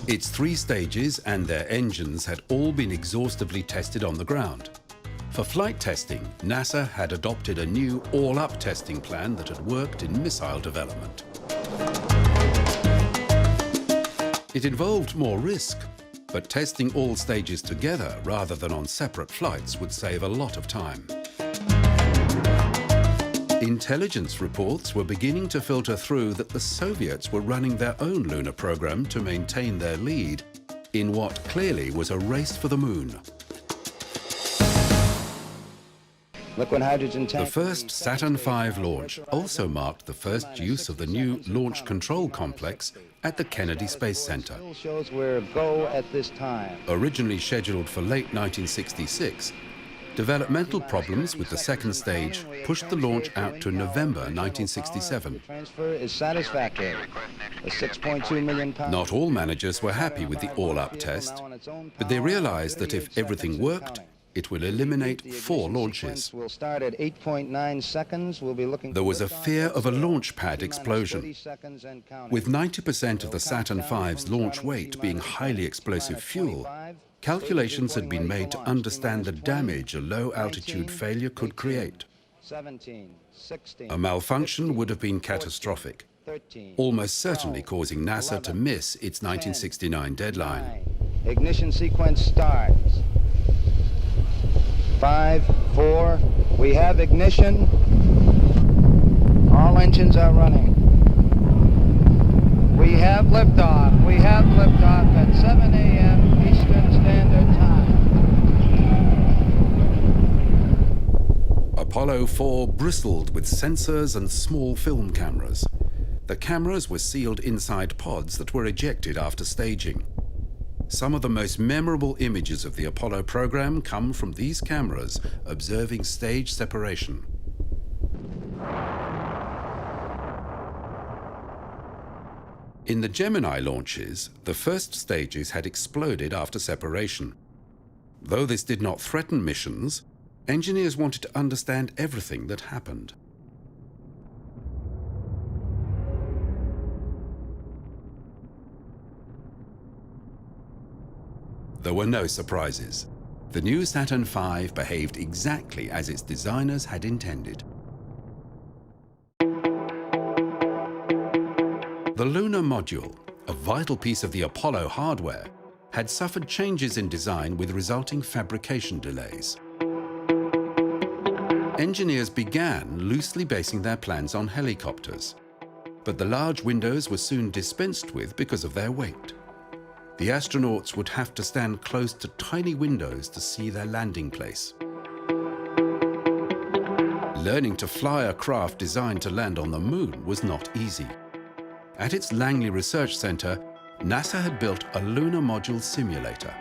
Its 3 stages and their engines had all been exhaustively tested on the ground. For flight testing, NASA had adopted a new all-up testing plan that had worked in missile development. It involved more risk, but testing all stages together rather than on separate flights would save a lot of time. Intelligence reports were beginning to filter through that the Soviets were running their own lunar program to maintain their lead in what clearly was a race for the moon. Liquid hydrogen tank. The first Saturn V launch also marked the first use of the new Launch Control Complex at the Kennedy Space Center. Shows where go at this time. Originally scheduled for late 1966, developmental problems with the second stage pushed the launch out to November 1967. Transfer is satisfactory. The 6.2 million pounds. Not all managers were happy with the all-up test, but they realized that if everything worked, it will eliminate 4 launches. We'll start at 8.9 seconds. We'll be looking. There was a fear of a launch pad explosion. With 90% of the Saturn V's launch weight being highly explosive fuel, calculations had been made to understand the damage a low-altitude failure could create. A malfunction would have been catastrophic, almost certainly causing NASA to miss its 1969 deadline. Ignition sequence starts. 5, 4, we have ignition. All engines are running. We have liftoff. We have liftoff at 7 a.m. Eastern Standard Time. Apollo 4 bristled with sensors and small film cameras. The cameras were sealed inside pods that were ejected after staging. Some of the most memorable images of the Apollo program come from these cameras observing stage separation. In the Gemini launches, the first stages had exploded after separation. Though this did not threaten missions, engineers wanted to understand everything that happened. There were no surprises. The new Saturn V behaved exactly as its designers had intended. The lunar module, a vital piece of the Apollo hardware, had suffered changes in design with resulting fabrication delays. Engineers began loosely basing their plans on helicopters, but the large windows were soon dispensed with because of their weight. The astronauts would have to stand close to tiny windows to see their landing place. Learning to fly a craft designed to land on the moon was not easy. At its Langley Research Center, NASA had built a lunar module simulator.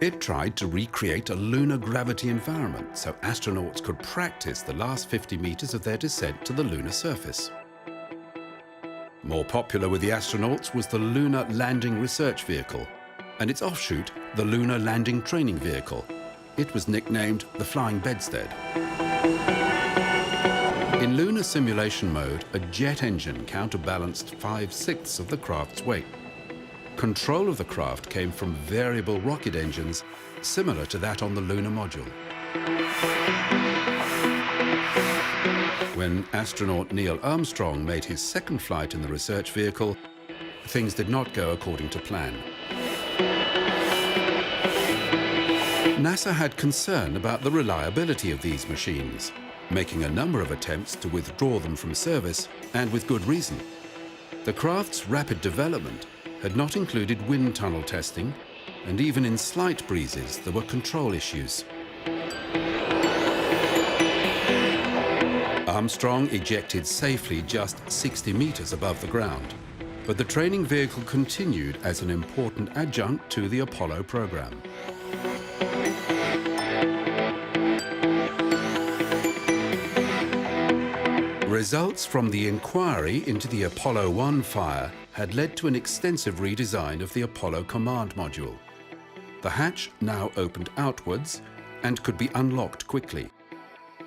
It tried to recreate a lunar gravity environment so astronauts could practice the last 50 meters of their descent to the lunar surface. More popular with the astronauts was the Lunar Landing Research Vehicle and its offshoot, the Lunar Landing Training Vehicle. It was nicknamed the Flying Bedstead. In lunar simulation mode, a jet engine counterbalanced 5/6 of the craft's weight. Control of the craft came from variable rocket engines similar to that on the lunar module. When astronaut Neil Armstrong made his second flight in the research vehicle, things did not go according to plan. NASA had concern about the reliability of these machines, making a number of attempts to withdraw them from service, and with good reason. The craft's rapid development had not included wind tunnel testing, and even in slight breezes there were control issues. Armstrong ejected safely just 60 meters above the ground, but the training vehicle continued as an important adjunct to the Apollo program. Results from the inquiry into the Apollo 1 fire had led to an extensive redesign of the Apollo command module. The hatch now opened outwards and could be unlocked quickly.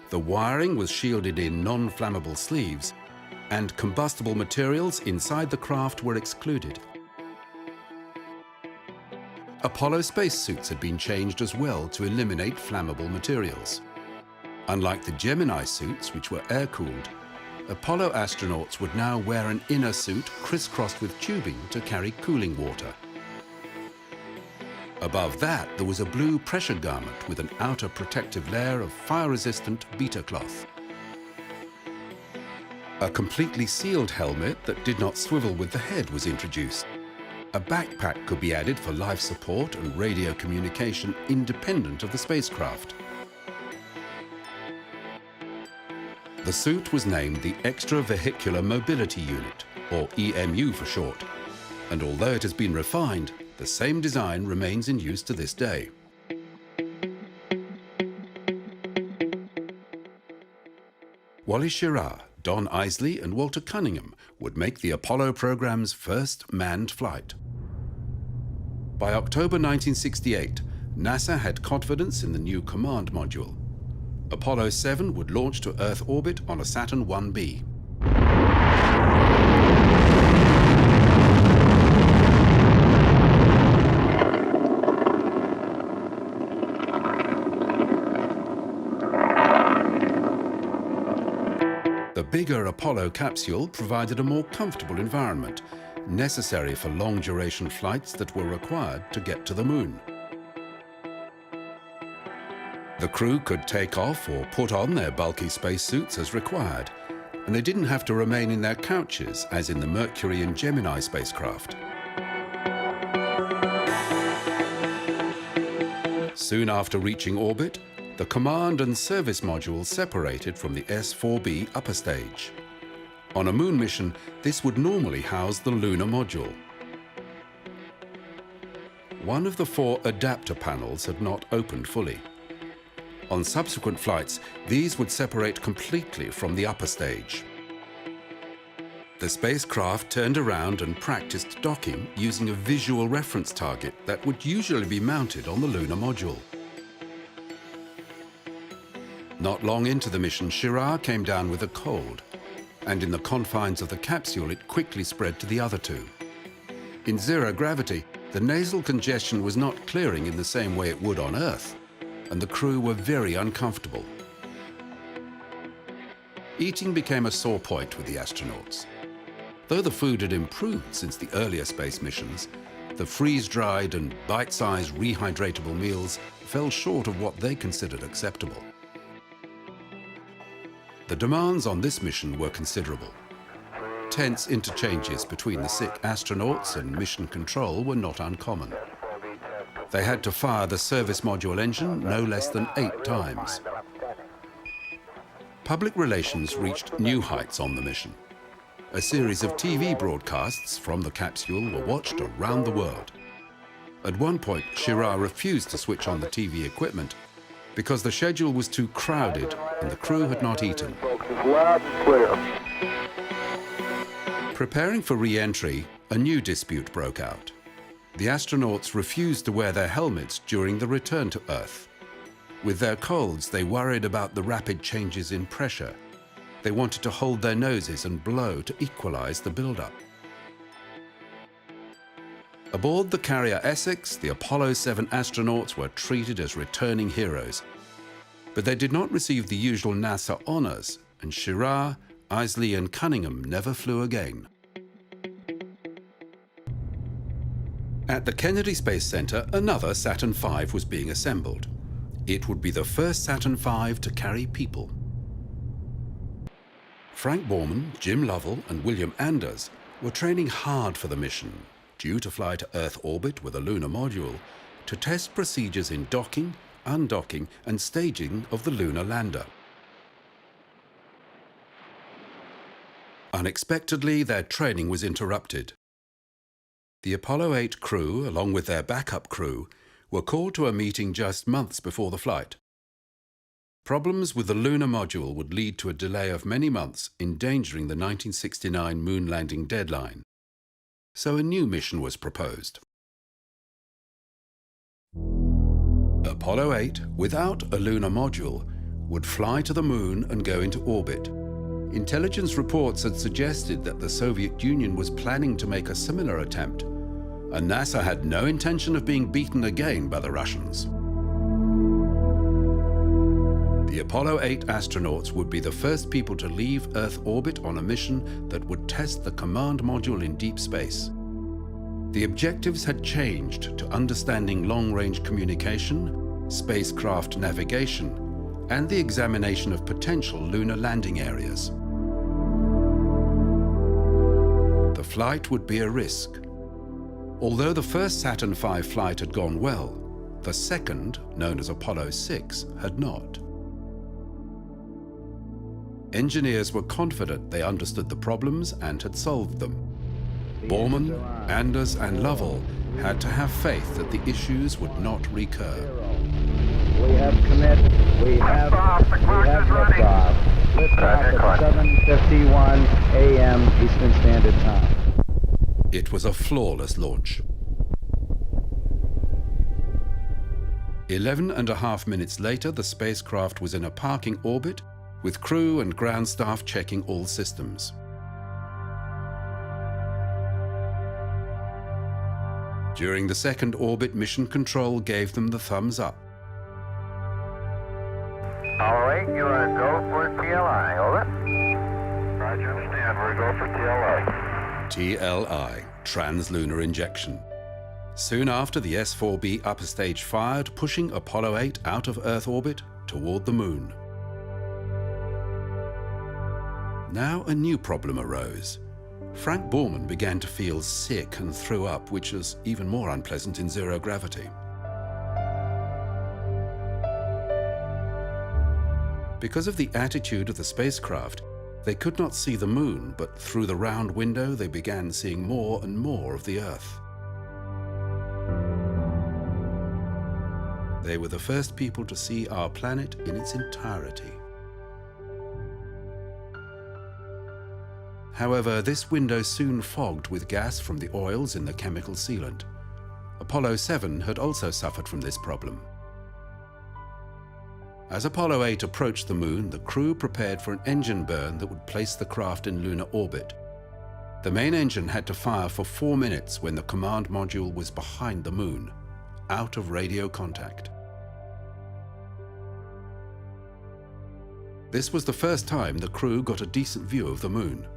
The wiring was shielded in non-flammable sleeves, and combustible materials inside the craft were excluded. Apollo spacesuits had been changed as well to eliminate flammable materials. Unlike the Gemini suits, which were air-cooled, Apollo astronauts would now wear an inner suit crisscrossed with tubing to carry cooling water. Above that, there was a blue pressure garment with an outer protective layer of fire-resistant beta cloth. A completely sealed helmet that did not swivel with the head was introduced. A backpack could be added for life support and radio communication independent of the spacecraft. The suit was named the Extravehicular Mobility Unit, or EMU for short, and although it has been refined, the same design remains in use to this day. Wally Schirra, Don Isley and Walter Cunningham would make the Apollo program's first manned flight. By October 1968, NASA had confidence in the new command module. Apollo 7 would launch to Earth orbit on a Saturn 1B. The bigger Apollo capsule provided a more comfortable environment, necessary for long-duration flights that were required to get to the moon. The crew could take off or put on their bulky spacesuits as required, and they didn't have to remain in their couches as in the Mercury and Gemini spacecraft. Soon after reaching orbit, the command and service modules separated from the S-4B upper stage. On a moon mission, this would normally house the lunar module. One of the 4 adapter panels had not opened fully. On subsequent flights, these would separate completely from the upper stage. The spacecraft turned around and practiced docking using a visual reference target that would usually be mounted on the lunar module. Not long into the mission, Schirra came down with a cold, and in the confines of the capsule it quickly spread to the other 2. In zero gravity, the nasal congestion was not clearing in the same way it would on Earth, and the crew were very uncomfortable. Eating became a sore point with the astronauts. Though the food had improved since the earlier space missions, the freeze-dried and bite-sized rehydratable meals fell short of what they considered acceptable. The demands on this mission were considerable. Tense interchanges between the sick astronauts and mission control were not uncommon. They had to fire the service module engine no less than 8 times. Public relations reached new heights on the mission. A series of TV broadcasts from the capsule were watched around the world. At one point, Schirra refused to switch on the TV equipment because the schedule was too crowded and the crew had not eaten. Preparing for re-entry, a new dispute broke out. The astronauts refused to wear their helmets during the return to Earth. With their colds, they worried about the rapid changes in pressure. They wanted to hold their noses and blow to equalize the buildup. Aboard the carrier Essex, the Apollo 7 astronauts were treated as returning heroes. But they did not receive the usual NASA honors, and Schirra, Isley and Cunningham never flew again. At the Kennedy Space Center, another Saturn V was being assembled. It would be the first Saturn V to carry people. Frank Borman, Jim Lovell and William Anders were training hard for the mission, due to fly to Earth orbit with a lunar module, to test procedures in docking, undocking and staging of the lunar lander. Unexpectedly, their training was interrupted. The Apollo 8 crew, along with their backup crew, were called to a meeting just months before the flight. Problems with the lunar module would lead to a delay of many months, endangering the 1969 moon landing deadline. So a new mission was proposed. Apollo 8, without a lunar module, would fly to the moon and go into orbit. Intelligence reports had suggested that the Soviet Union was planning to make a similar attempt, and NASA had no intention of being beaten again by the Russians. The Apollo 8 astronauts would be the first people to leave Earth orbit on a mission that would test the command module in deep space. The objectives had changed to understanding long-range communication, spacecraft navigation, and the examination of potential lunar landing areas. The flight would be a risk. Although the first Saturn V flight had gone well, the second, known as Apollo 6, had not. Engineers were confident they understood the problems and had solved them. Borman, Anders, and Lovell had to have faith that the issues would not recur. We have commit. We have liftoff. Liftoff at 7:51 a.m. Eastern Standard Time. It was a flawless launch. 11.5 minutes later, the spacecraft was in a parking orbit with crew and ground staff checking all systems. During the second orbit, Mission Control gave them the thumbs up. Apollo 8, you are go for TLI, over. Roger, understand, we're go for TLI. TLI, translunar injection. Soon after, the S-4B upper stage fired, pushing Apollo 8 out of Earth orbit toward the Moon. Now a new problem arose. Frank Borman began to feel sick and threw up, which was even more unpleasant in zero gravity. Because of the attitude of the spacecraft, they could not see the Moon, but through the round window they began seeing more and more of the Earth. They were the first people to see our planet in its entirety. However, this window soon fogged with gas from the oils in the chemical sealant. Apollo 7 had also suffered from this problem. As Apollo 8 approached the Moon, the crew prepared for an engine burn that would place the craft in lunar orbit. The main engine had to fire for 4 minutes when the command module was behind the Moon, out of radio contact. This was the first time the crew got a decent view of the Moon.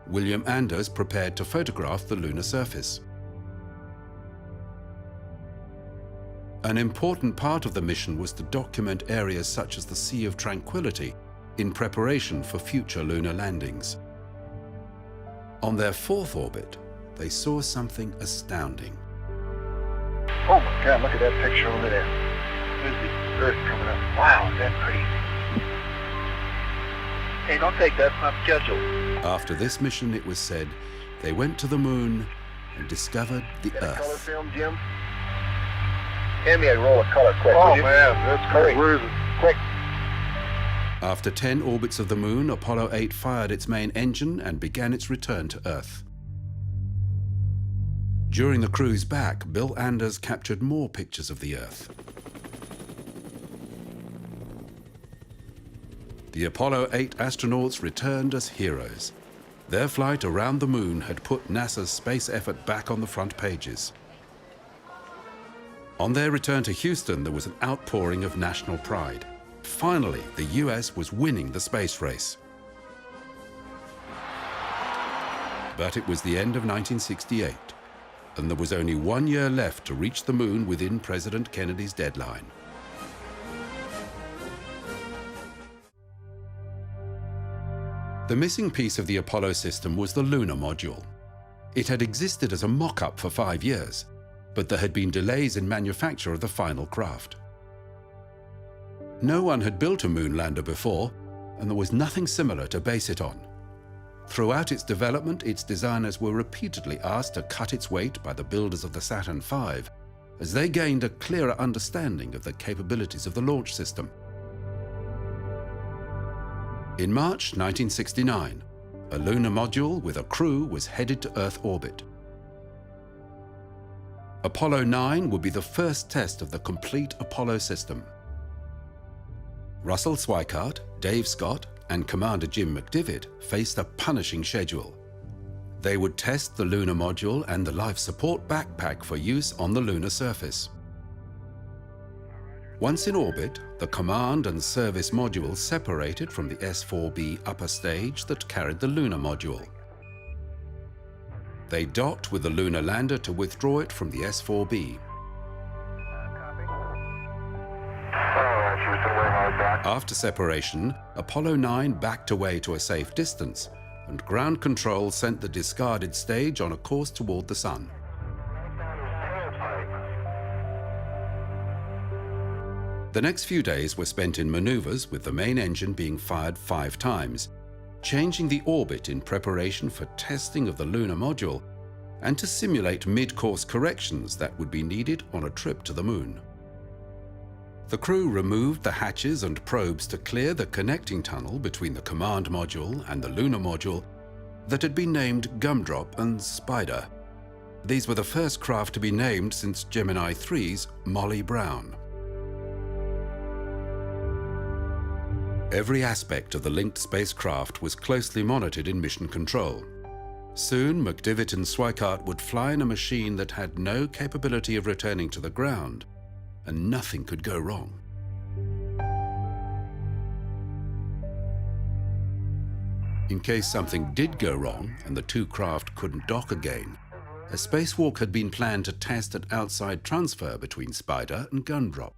William Anders prepared to photograph the lunar surface. An important part of the mission was to document areas such as the Sea of Tranquility in preparation for future lunar landings. On their fourth orbit, they saw something astounding. Oh my God, look at that picture over there. There's the Earth coming up. Wow, is that pretty? Hey, don't take that, it's not scheduled. After this mission, it was said, they went to the Moon and discovered the Got a color Earth. film, Jim? Hand me a roll of color quick. Oh man, that's great. Where is it? Quick. After 10 orbits of the Moon, Apollo 8 fired its main engine and began its return to Earth. During the cruise back, Bill Anders captured more pictures of the Earth. The Apollo 8 astronauts returned as heroes. Their flight around the Moon had put NASA's space effort back on the front pages. On their return to Houston, there was an outpouring of national pride. Finally, the US was winning the space race. But it was the end of 1968, and there was only 1 year left to reach the Moon within President Kennedy's deadline. The missing piece of the Apollo system was the lunar module. It had existed as a mock-up for 5 years, but there had been delays in manufacture of the final craft. No one had built a moon lander before, and there was nothing similar to base it on. Throughout its development, its designers were repeatedly asked to cut its weight by the builders of the Saturn V, as they gained a clearer understanding of the capabilities of the launch system. In March 1969, a lunar module with a crew was headed to Earth orbit. Apollo 9 would be the first test of the complete Apollo system. Russell Schweickart, Dave Scott, and Commander Jim McDivitt faced a punishing schedule. They would test the lunar module and the life support backpack for use on the lunar surface. Once in orbit, the command and service modules separated from the S-4B upper stage that carried the lunar module. They docked with the lunar lander to withdraw it from the S-4B. After separation, Apollo 9 backed away to a safe distance, and ground control sent the discarded stage on a course toward the Sun. The next few days were spent in maneuvers, with the main engine being fired 5 times, changing the orbit in preparation for testing of the lunar module and to simulate mid-course corrections that would be needed on a trip to the Moon. The crew removed the hatches and probes to clear the connecting tunnel between the command module and the lunar module that had been named Gumdrop and Spider. These were the first craft to be named since Gemini 3's Molly Brown. Every aspect of the linked spacecraft was closely monitored in mission control. Soon, McDivitt and Schweikart would fly in a machine that had no capability of returning to the ground, and nothing could go wrong. In case something did go wrong and the 2 craft couldn't dock again, a spacewalk had been planned to test an outside transfer between Spider and Gumdrop.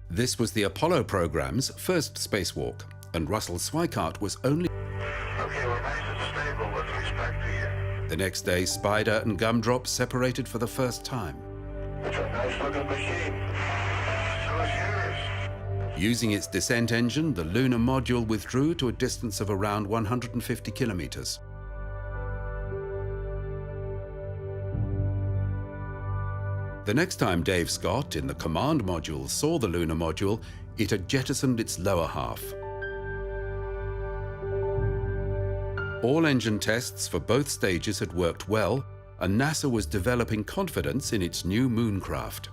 This was the Apollo program's first spacewalk, and Russell Schweikart was only... Okay, we're nice and stable with respect to you. The next day, Spider and Gumdrop separated for the first time. It's a nice looking machine. So is yours. Using its descent engine, the lunar module withdrew to a distance of around 150 kilometers. The next time Dave Scott in the command module saw the lunar module, it had jettisoned its lower half. All engine tests for both stages had worked well, and NASA was developing confidence in its new mooncraft.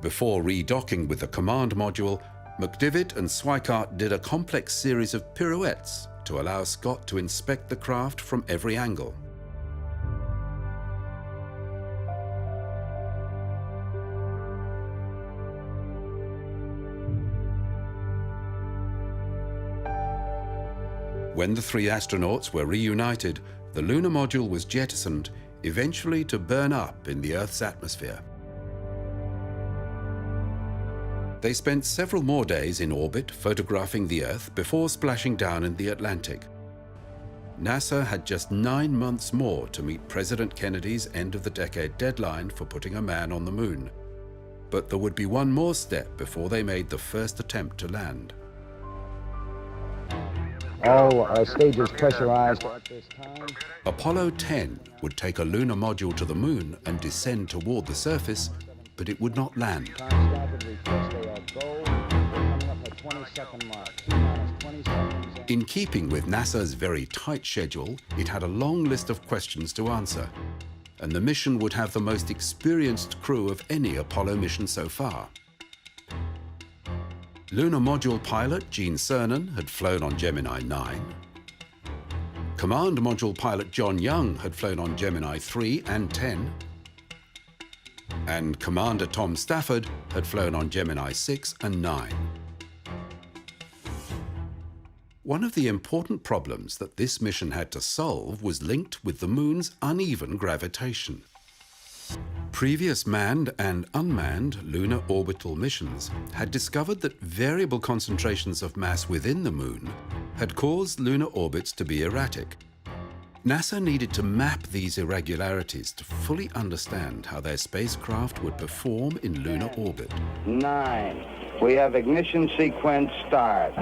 Before redocking with the command module, McDivitt and Schweikart did a complex series of pirouettes to allow Scott to inspect the craft from every angle. When the 3 astronauts were reunited, the lunar module was jettisoned, eventually to burn up in the Earth's atmosphere. They spent several more days in orbit photographing the Earth before splashing down in the Atlantic. NASA had just 9 months more to meet President Kennedy's end-of-the-decade deadline for putting a man on the Moon. But there would be one more step before they made the first attempt to land. All stages pressurized at this time. Apollo 10 would take a lunar module to the Moon and descend toward the surface, but it would not land. In keeping with NASA's very tight schedule, it had a long list of questions to answer, and the mission would have the most experienced crew of any Apollo mission so far. Lunar Module pilot Gene Cernan had flown on Gemini 9. Command Module pilot John Young had flown on Gemini 3 and 10. And Commander Tom Stafford had flown on Gemini 6 and 9. One of the important problems that this mission had to solve was linked with the Moon's uneven gravitation. Previous manned and unmanned lunar orbital missions had discovered that variable concentrations of mass within the Moon had caused lunar orbits to be erratic. NASA needed to map these irregularities to fully understand how their spacecraft would perform in lunar orbit. 9. We have ignition sequence start.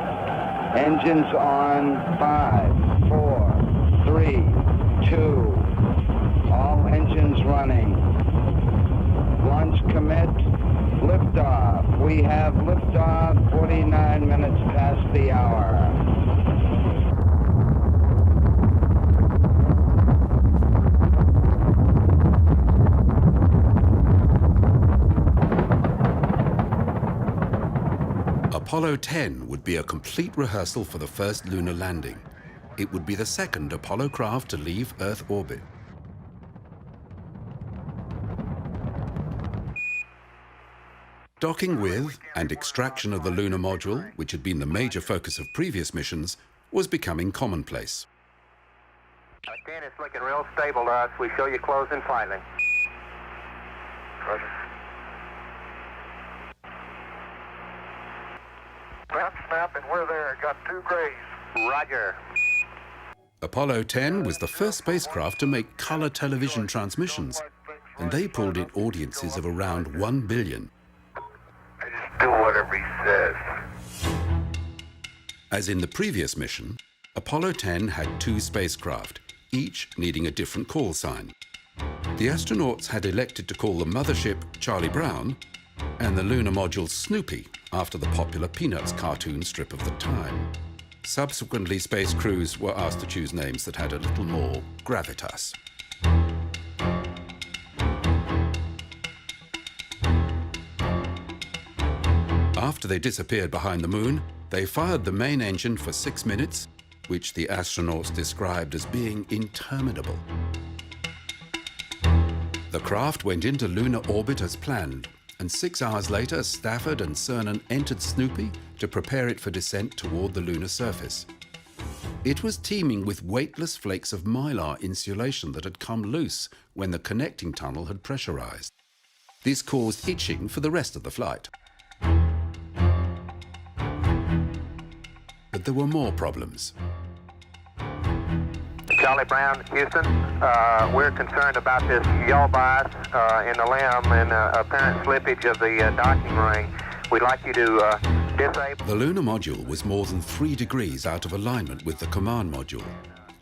Engines on. 5, 4, 3, 2. All engines running. Launch commit. Liftoff. We have liftoff 49 minutes past the hour. Apollo 10 would be a complete rehearsal for the first lunar landing. It would be the second Apollo craft to leave Earth orbit. Docking with and extraction of the lunar module, which had been the major focus of previous missions, was becoming commonplace. Again, it's looking real stable to us. We show you closing slightly. Roger. Snap, and we're there. Got 2 grays. Roger. Apollo 10 was the first spacecraft to make color television transmissions, and they pulled in audiences of around 1 billion. I just do whatever he says. As in the previous mission, Apollo 10 had 2 spacecraft, each needing a different call sign. The astronauts had elected to call the mothership Charlie Brown and the lunar module Snoopy, after the popular Peanuts cartoon strip of the time. Subsequently, space crews were asked to choose names that had a little more gravitas. After they disappeared behind the moon, they fired the main engine for 6 minutes, which the astronauts described as being interminable. The craft went into lunar orbit as planned, and 6 hours later, Stafford and Cernan entered Snoopy to prepare it for descent toward the lunar surface. It was teeming with weightless flakes of mylar insulation that had come loose when the connecting tunnel had pressurized. This caused itching for the rest of the flight. But there were more problems. Charlie Brown, Houston, we're concerned about this yaw bias in the limb and apparent slippage of the docking ring. We'd like you to disable. The lunar module was more than 3 degrees out of alignment with the command module,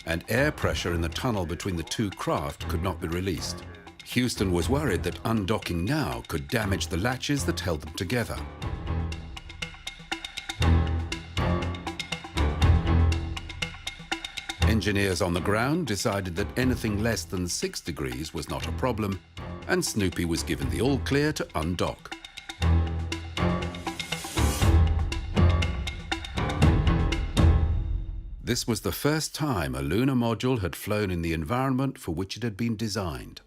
and air pressure in the tunnel between the 2 craft could not be released. Houston was worried that undocking now could damage the latches that held them together. Engineers on the ground decided that anything less than 6 degrees was not a problem, and Snoopy was given the all-clear to undock. This was the first time a lunar module had flown in the environment for which it had been designed.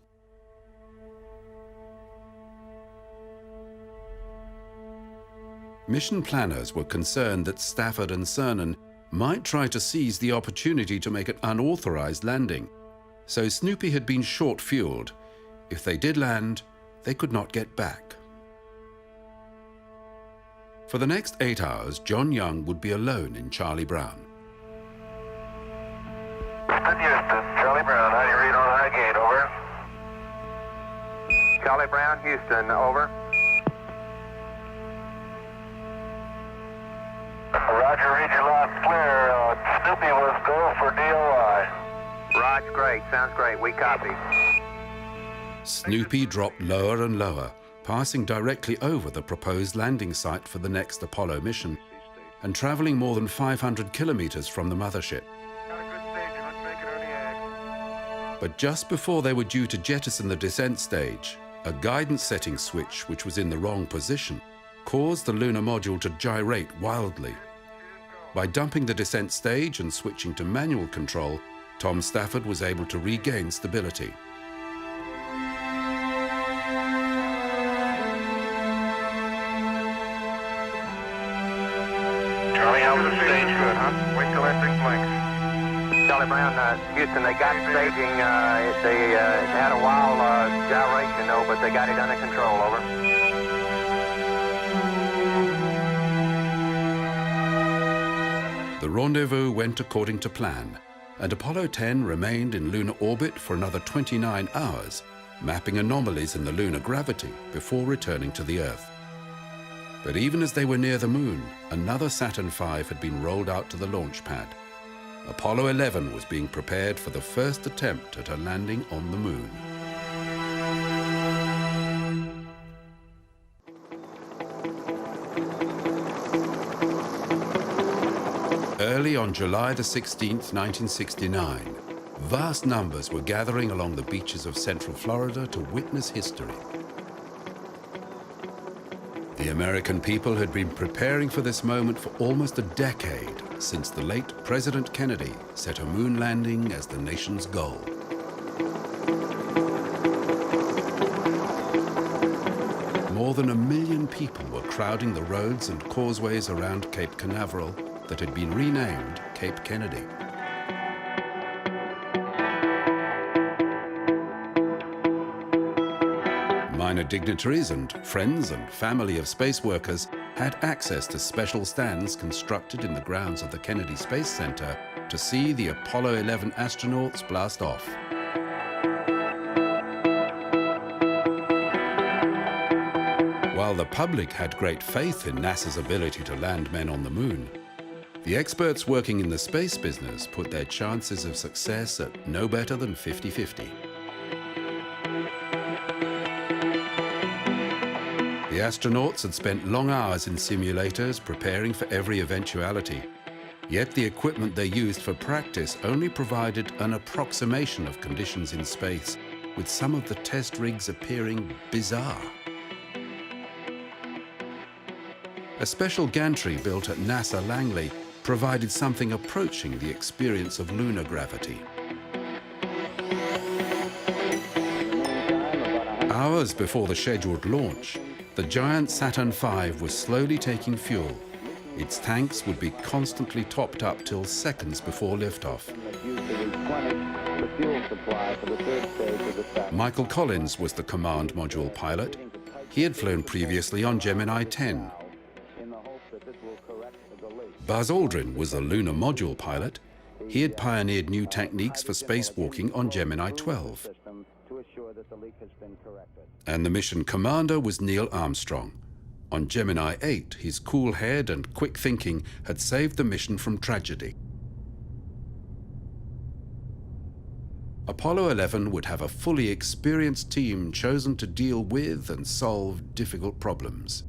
Mission planners were concerned that Stafford and Cernan might try to seize the opportunity to make an unauthorized landing, so Snoopy had been short-fueled. If they did land, they could not get back. For the next 8 hours, John Young would be alone in Charlie Brown. Houston, Charlie Brown, how do you read on high gate, over? Charlie Brown, Houston, over. Roger, read your loud clear. Snoopy was go for DOI. Raj, great, sounds great, we copy. Snoopy dropped lower and lower, passing directly over the proposed landing site for the next Apollo mission, and traveling more than 500 kilometers from the mothership. Got a good stage, let's make it early egg. But just before they were due to jettison the descent stage, a guidance setting switch, which was in the wrong position, caused the lunar module to gyrate wildly. By dumping the descent stage and switching to manual control, Tom Stafford was able to regain stability. Charlie, how's the stage? Good, huh? Wait till that thing blinks. Charlie Brown, Houston, they got staging. They had a wild gyration, though, but they got it under control, over. The rendezvous went according to plan, and Apollo 10 remained in lunar orbit for another 29 hours, mapping anomalies in the lunar gravity before returning to the Earth. But even as they were near the moon, another Saturn V had been rolled out to the launch pad. Apollo 11 was being prepared for the first attempt at a landing on the moon. Early on July the 16th, 1969, vast numbers were gathering along the beaches of Central Florida to witness history. The American people had been preparing for this moment for almost a decade, since the late President Kennedy set a moon landing as the nation's goal. More more than 1 million people were crowding the roads and causeways around Cape Canaveral that had been renamed Cape Kennedy. Minor dignitaries and friends and family of space workers had access to special stands constructed in the grounds of the Kennedy Space Center to see the Apollo 11 astronauts blast off. While the public had great faith in NASA's ability to land men on the moon, the experts working in the space business put their chances of success at no better than 50-50. The astronauts had spent long hours in simulators preparing for every eventuality, yet the equipment they used for practice only provided an approximation of conditions in space, with some of the test rigs appearing bizarre. A special gantry built at NASA Langley provided something approaching the experience of lunar gravity. Hours before the scheduled launch, the giant Saturn V was slowly taking fuel. Its tanks would be constantly topped up till seconds before liftoff. Michael Collins was the command module pilot. He had flown previously on Gemini 10. Buzz Aldrin was the lunar module pilot. He had pioneered new techniques for spacewalking on Gemini 12. And the mission commander was Neil Armstrong. On Gemini 8, his cool head and quick thinking had saved the mission from tragedy. Apollo 11 would have a fully experienced team chosen to deal with and solve difficult problems.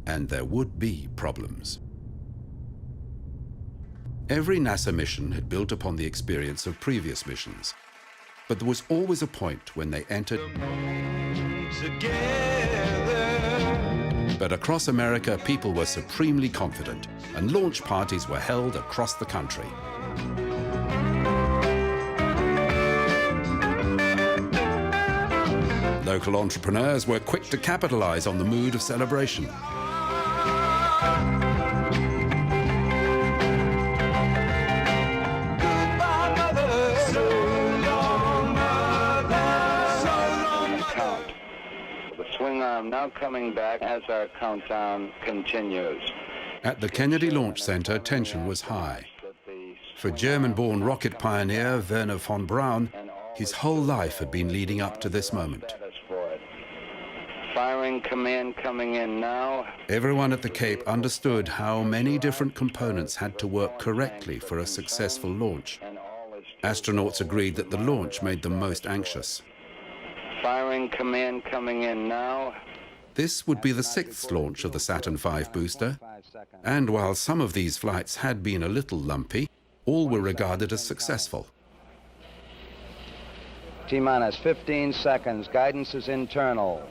And there would be problems. Every NASA mission had built upon the experience of previous missions. But there was always a point when they entered. But across America, people were supremely confident, and launch parties were held across the country. Local entrepreneurs were quick to capitalize on the mood of celebration. Now coming back as our countdown continues. At the Kennedy Launch Center, tension was high. For German-born rocket pioneer Werner von Braun, his whole life had been leading up to this moment. Firing command coming in now. Everyone at the Cape understood how many different components had to work correctly for a successful launch. Astronauts agreed that the launch made them most anxious. Firing command coming in now. This would be the 6th launch of the Saturn V booster, and while some of these flights had been a little lumpy, all were regarded as successful. T-minus 15 seconds. Guidance is internal.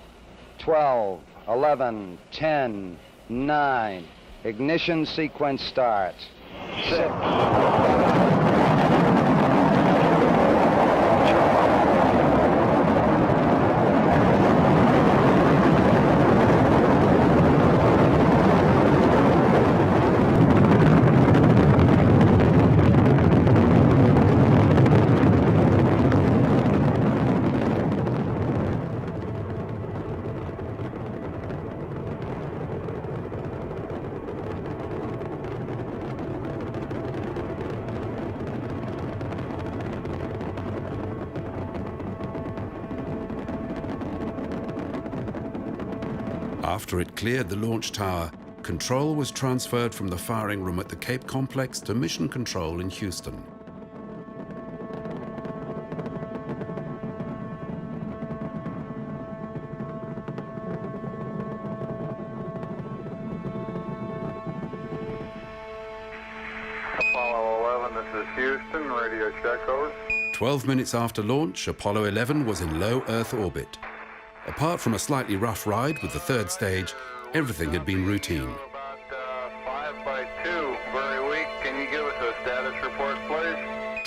12, 11, 10, 9. Ignition sequence starts. 6. After it cleared the launch tower, control was transferred from the firing room at the Cape Complex to Mission Control in Houston. Apollo 11, this is Houston, radio check, over. 12 minutes after launch, Apollo 11 was in low Earth orbit. Apart from a slightly rough ride with the 3rd stage, everything had been routine. About 5 by 2, very weak. Can you give us a status report, please?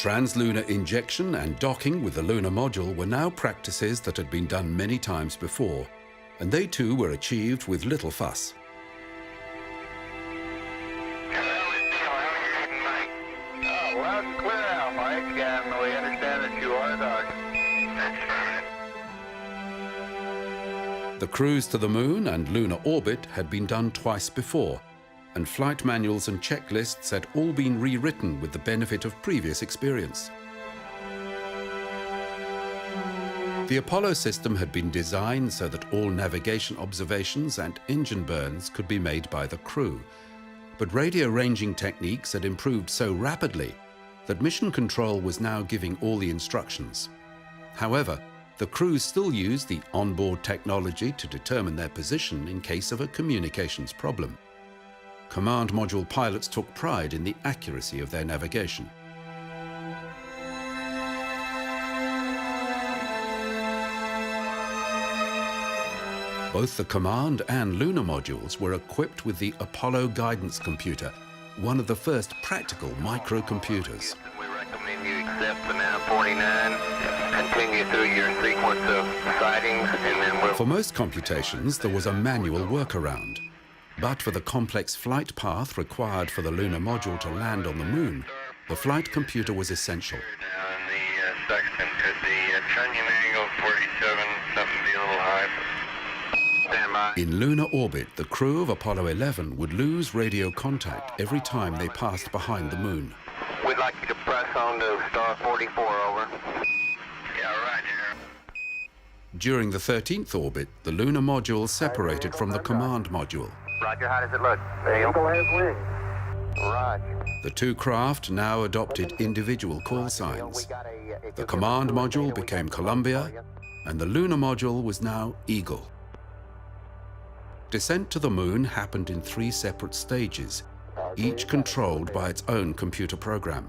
Translunar injection and docking with the lunar module were now practices that had been done many times before. and they too were achieved with little fuss. Well, it's clear out, Mike, and we understand that you are dark. The cruise to the moon and lunar orbit had been done twice before, and flight manuals and checklists had all been rewritten with the benefit of previous experience. The Apollo system had been designed so that all navigation observations and engine burns could be made by the crew. But radio ranging techniques had improved so rapidly that mission control was now giving all the instructions. However, the crews still used the onboard technology to determine their position in case of a communications problem. Command module pilots took pride in the accuracy of their navigation. Both the command and lunar modules were equipped with the Apollo guidance computer, one of the first practical microcomputers. We recommend you accept the nav 49, continue through your sequence of sightings, and then we'll... For most computations, there was a manual workaround. But for the complex flight path required for the lunar module to land on the moon, the flight computer was essential. Now in the section, could the trunnion angle 47, something be a little high? Stand by. In lunar orbit, the crew of Apollo 11 would lose radio contact every time they passed behind the moon. We'd like you to press on to star 44, over. Yeah, roger. During the 13th orbit, the lunar module separated from the command module. Roger, how does it look? The Eagle has wings. Roger. The two craft now adopted individual call signs. The command module became Columbia, and the lunar module was now Eagle. Descent to the moon happened in 3 separate stages, each controlled by its own computer program.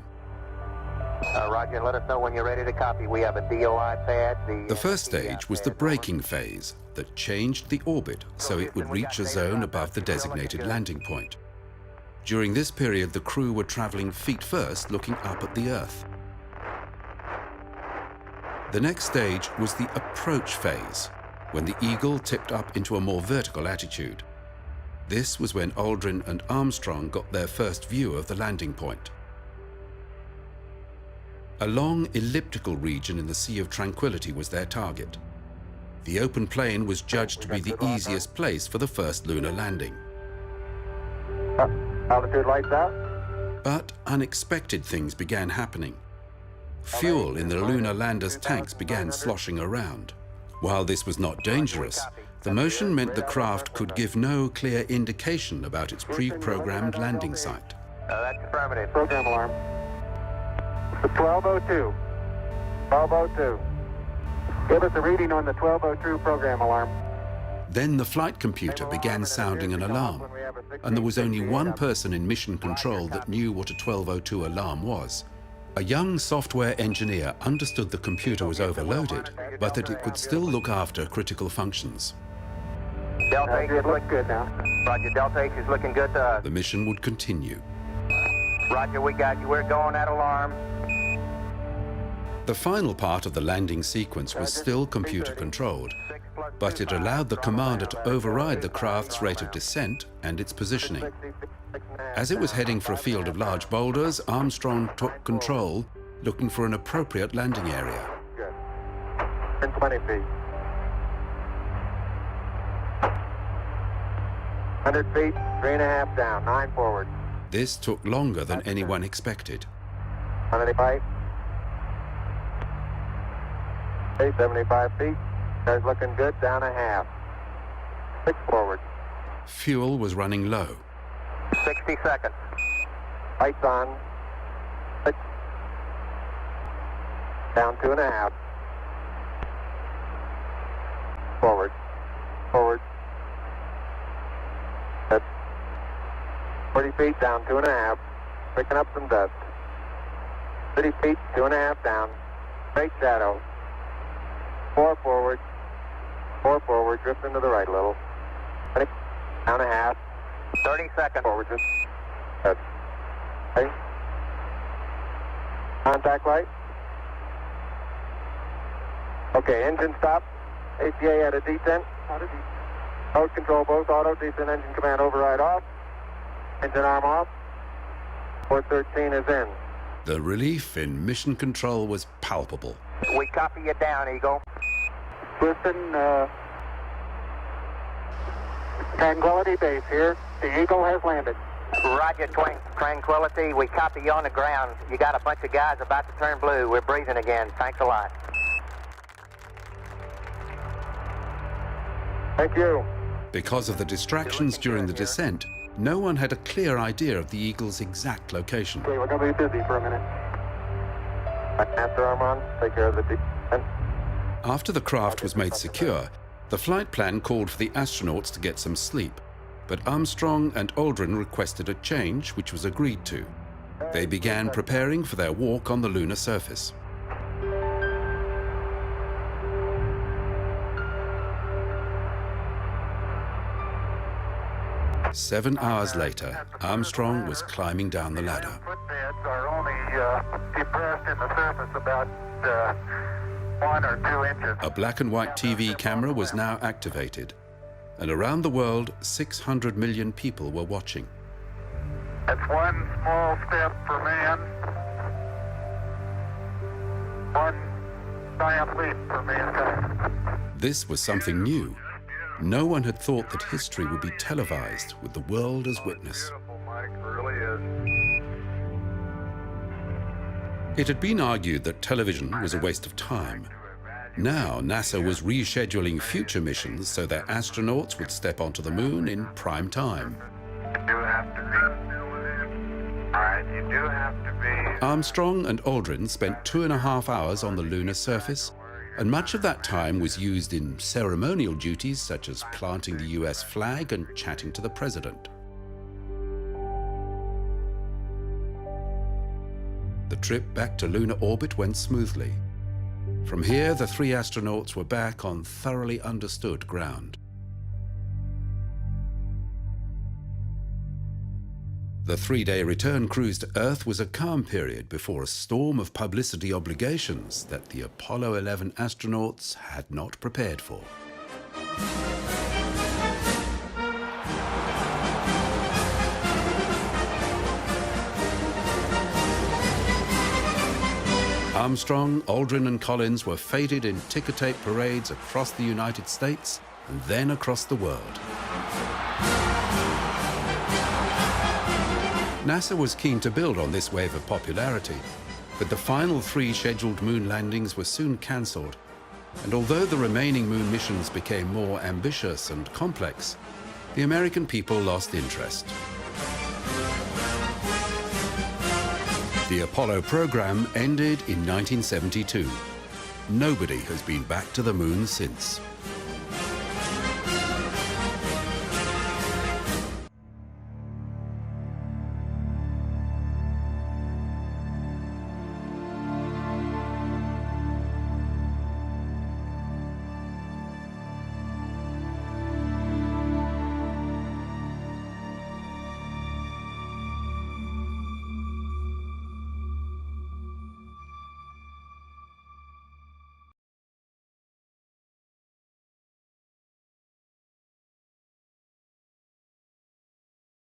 Roger, let us know when you're ready to copy. We have a DOI pad. The first stage was the braking phase that changed the orbit so it would reach a zone above the designated landing point. During this period, the crew were traveling feet first, looking up at the Earth. The next stage was the approach phase, when the Eagle tipped up into a more vertical attitude. This was when Aldrin and Armstrong got their first view of the landing point. A long elliptical region in the Sea of Tranquility was their target. The open plain was judged to be the easiest place for the first lunar landing. Altitude lights out. But unexpected things began happening. Fuel in the lunar lander's tanks began sloshing around. While this was not dangerous, the motion meant the craft could give no clear indication about its pre-programmed landing site. That's affirmative. Program alarm. 1202. 1202. Give us a reading on the 1202 program alarm. Then the flight computer began sounding an alarm, and there was only one person in mission control that knew what a 1202 alarm was. A young software engineer understood the computer was overloaded, but that it could still look after critical functions. Delta H is looking good now. Roger, Delta H is looking good to us. The mission would continue. Roger, we got you. We're going at alarm. The final part of the landing sequence was still computer-controlled, but it allowed the commander to override the craft's rate of descent and its positioning. As it was heading for a field of large boulders, Armstrong took control, looking for an appropriate landing area. Good. 20 feet. 100 feet, 3.5 down, 9 forward. This took longer than anyone expected. 185. 75 feet. Car's looking good, down a half. 6 forward. Fuel was running low. 60 seconds. Lights on. 6. Down 2.5. Forward. Forward. That's 40 feet, down 2.5. Picking up some dust. 30 feet, 2.5 down. Straight shadow. 4 forward. 4 forward, drifting to the right a little. 20, down a half. 30 seconds. Forward, just. Good. Okay. Contact light. Okay, engine stop. APA at a detent. Out of detent. Mode control, both auto, descent engine command override off. Engine arm off. Port 13 is in. The relief in mission control was palpable. We copy you down, Eagle. Houston, Tranquility Base here. The Eagle has landed. Roger, Tranquility. We copy you on the ground. You got a bunch of guys about to turn blue. We're breathing again. Thanks a lot. Thank you. Because of the distractions during the descent, no one had a clear idea of the Eagle's exact location. Okay, we're going to be busy for a minute. Master arm on. Take care of the descent. After the craft was made secure, the flight plan called for the astronauts to get some sleep, but Armstrong and Aldrin requested a change, which was agreed to. They began preparing for their walk on the lunar surface. Seven hours later, Armstrong was climbing down the ladder. Footbeds are only depressed in the surface about 1 or 2 inches. A black and white TV camera was now activated, and around the world, 600 million people were watching. That's one small step for man, one giant leap for mankind. This was something new. No one had thought that history would be televised with the world as witness. Beautiful, Mike, really is. It had been argued that television was a waste of time. Now, NASA was rescheduling future missions so their astronauts would step onto the moon in prime time. Armstrong and Aldrin spent 2.5 hours on the lunar surface, and much of that time was used in ceremonial duties such as planting the US flag and chatting to the president. The trip back to lunar orbit went smoothly. From here, the 3 astronauts were back on thoroughly understood ground. The 3-day return cruise to Earth was a calm period before a storm of publicity obligations that the Apollo 11 astronauts had not prepared for. Armstrong, Aldrin and Collins were feted in ticker-tape parades across the United States and then across the world. NASA was keen to build on this wave of popularity, but the final 3 scheduled moon landings were soon cancelled, and although the remaining moon missions became more ambitious and complex, the American people lost interest. The Apollo program ended in 1972. Nobody has been back to the moon since.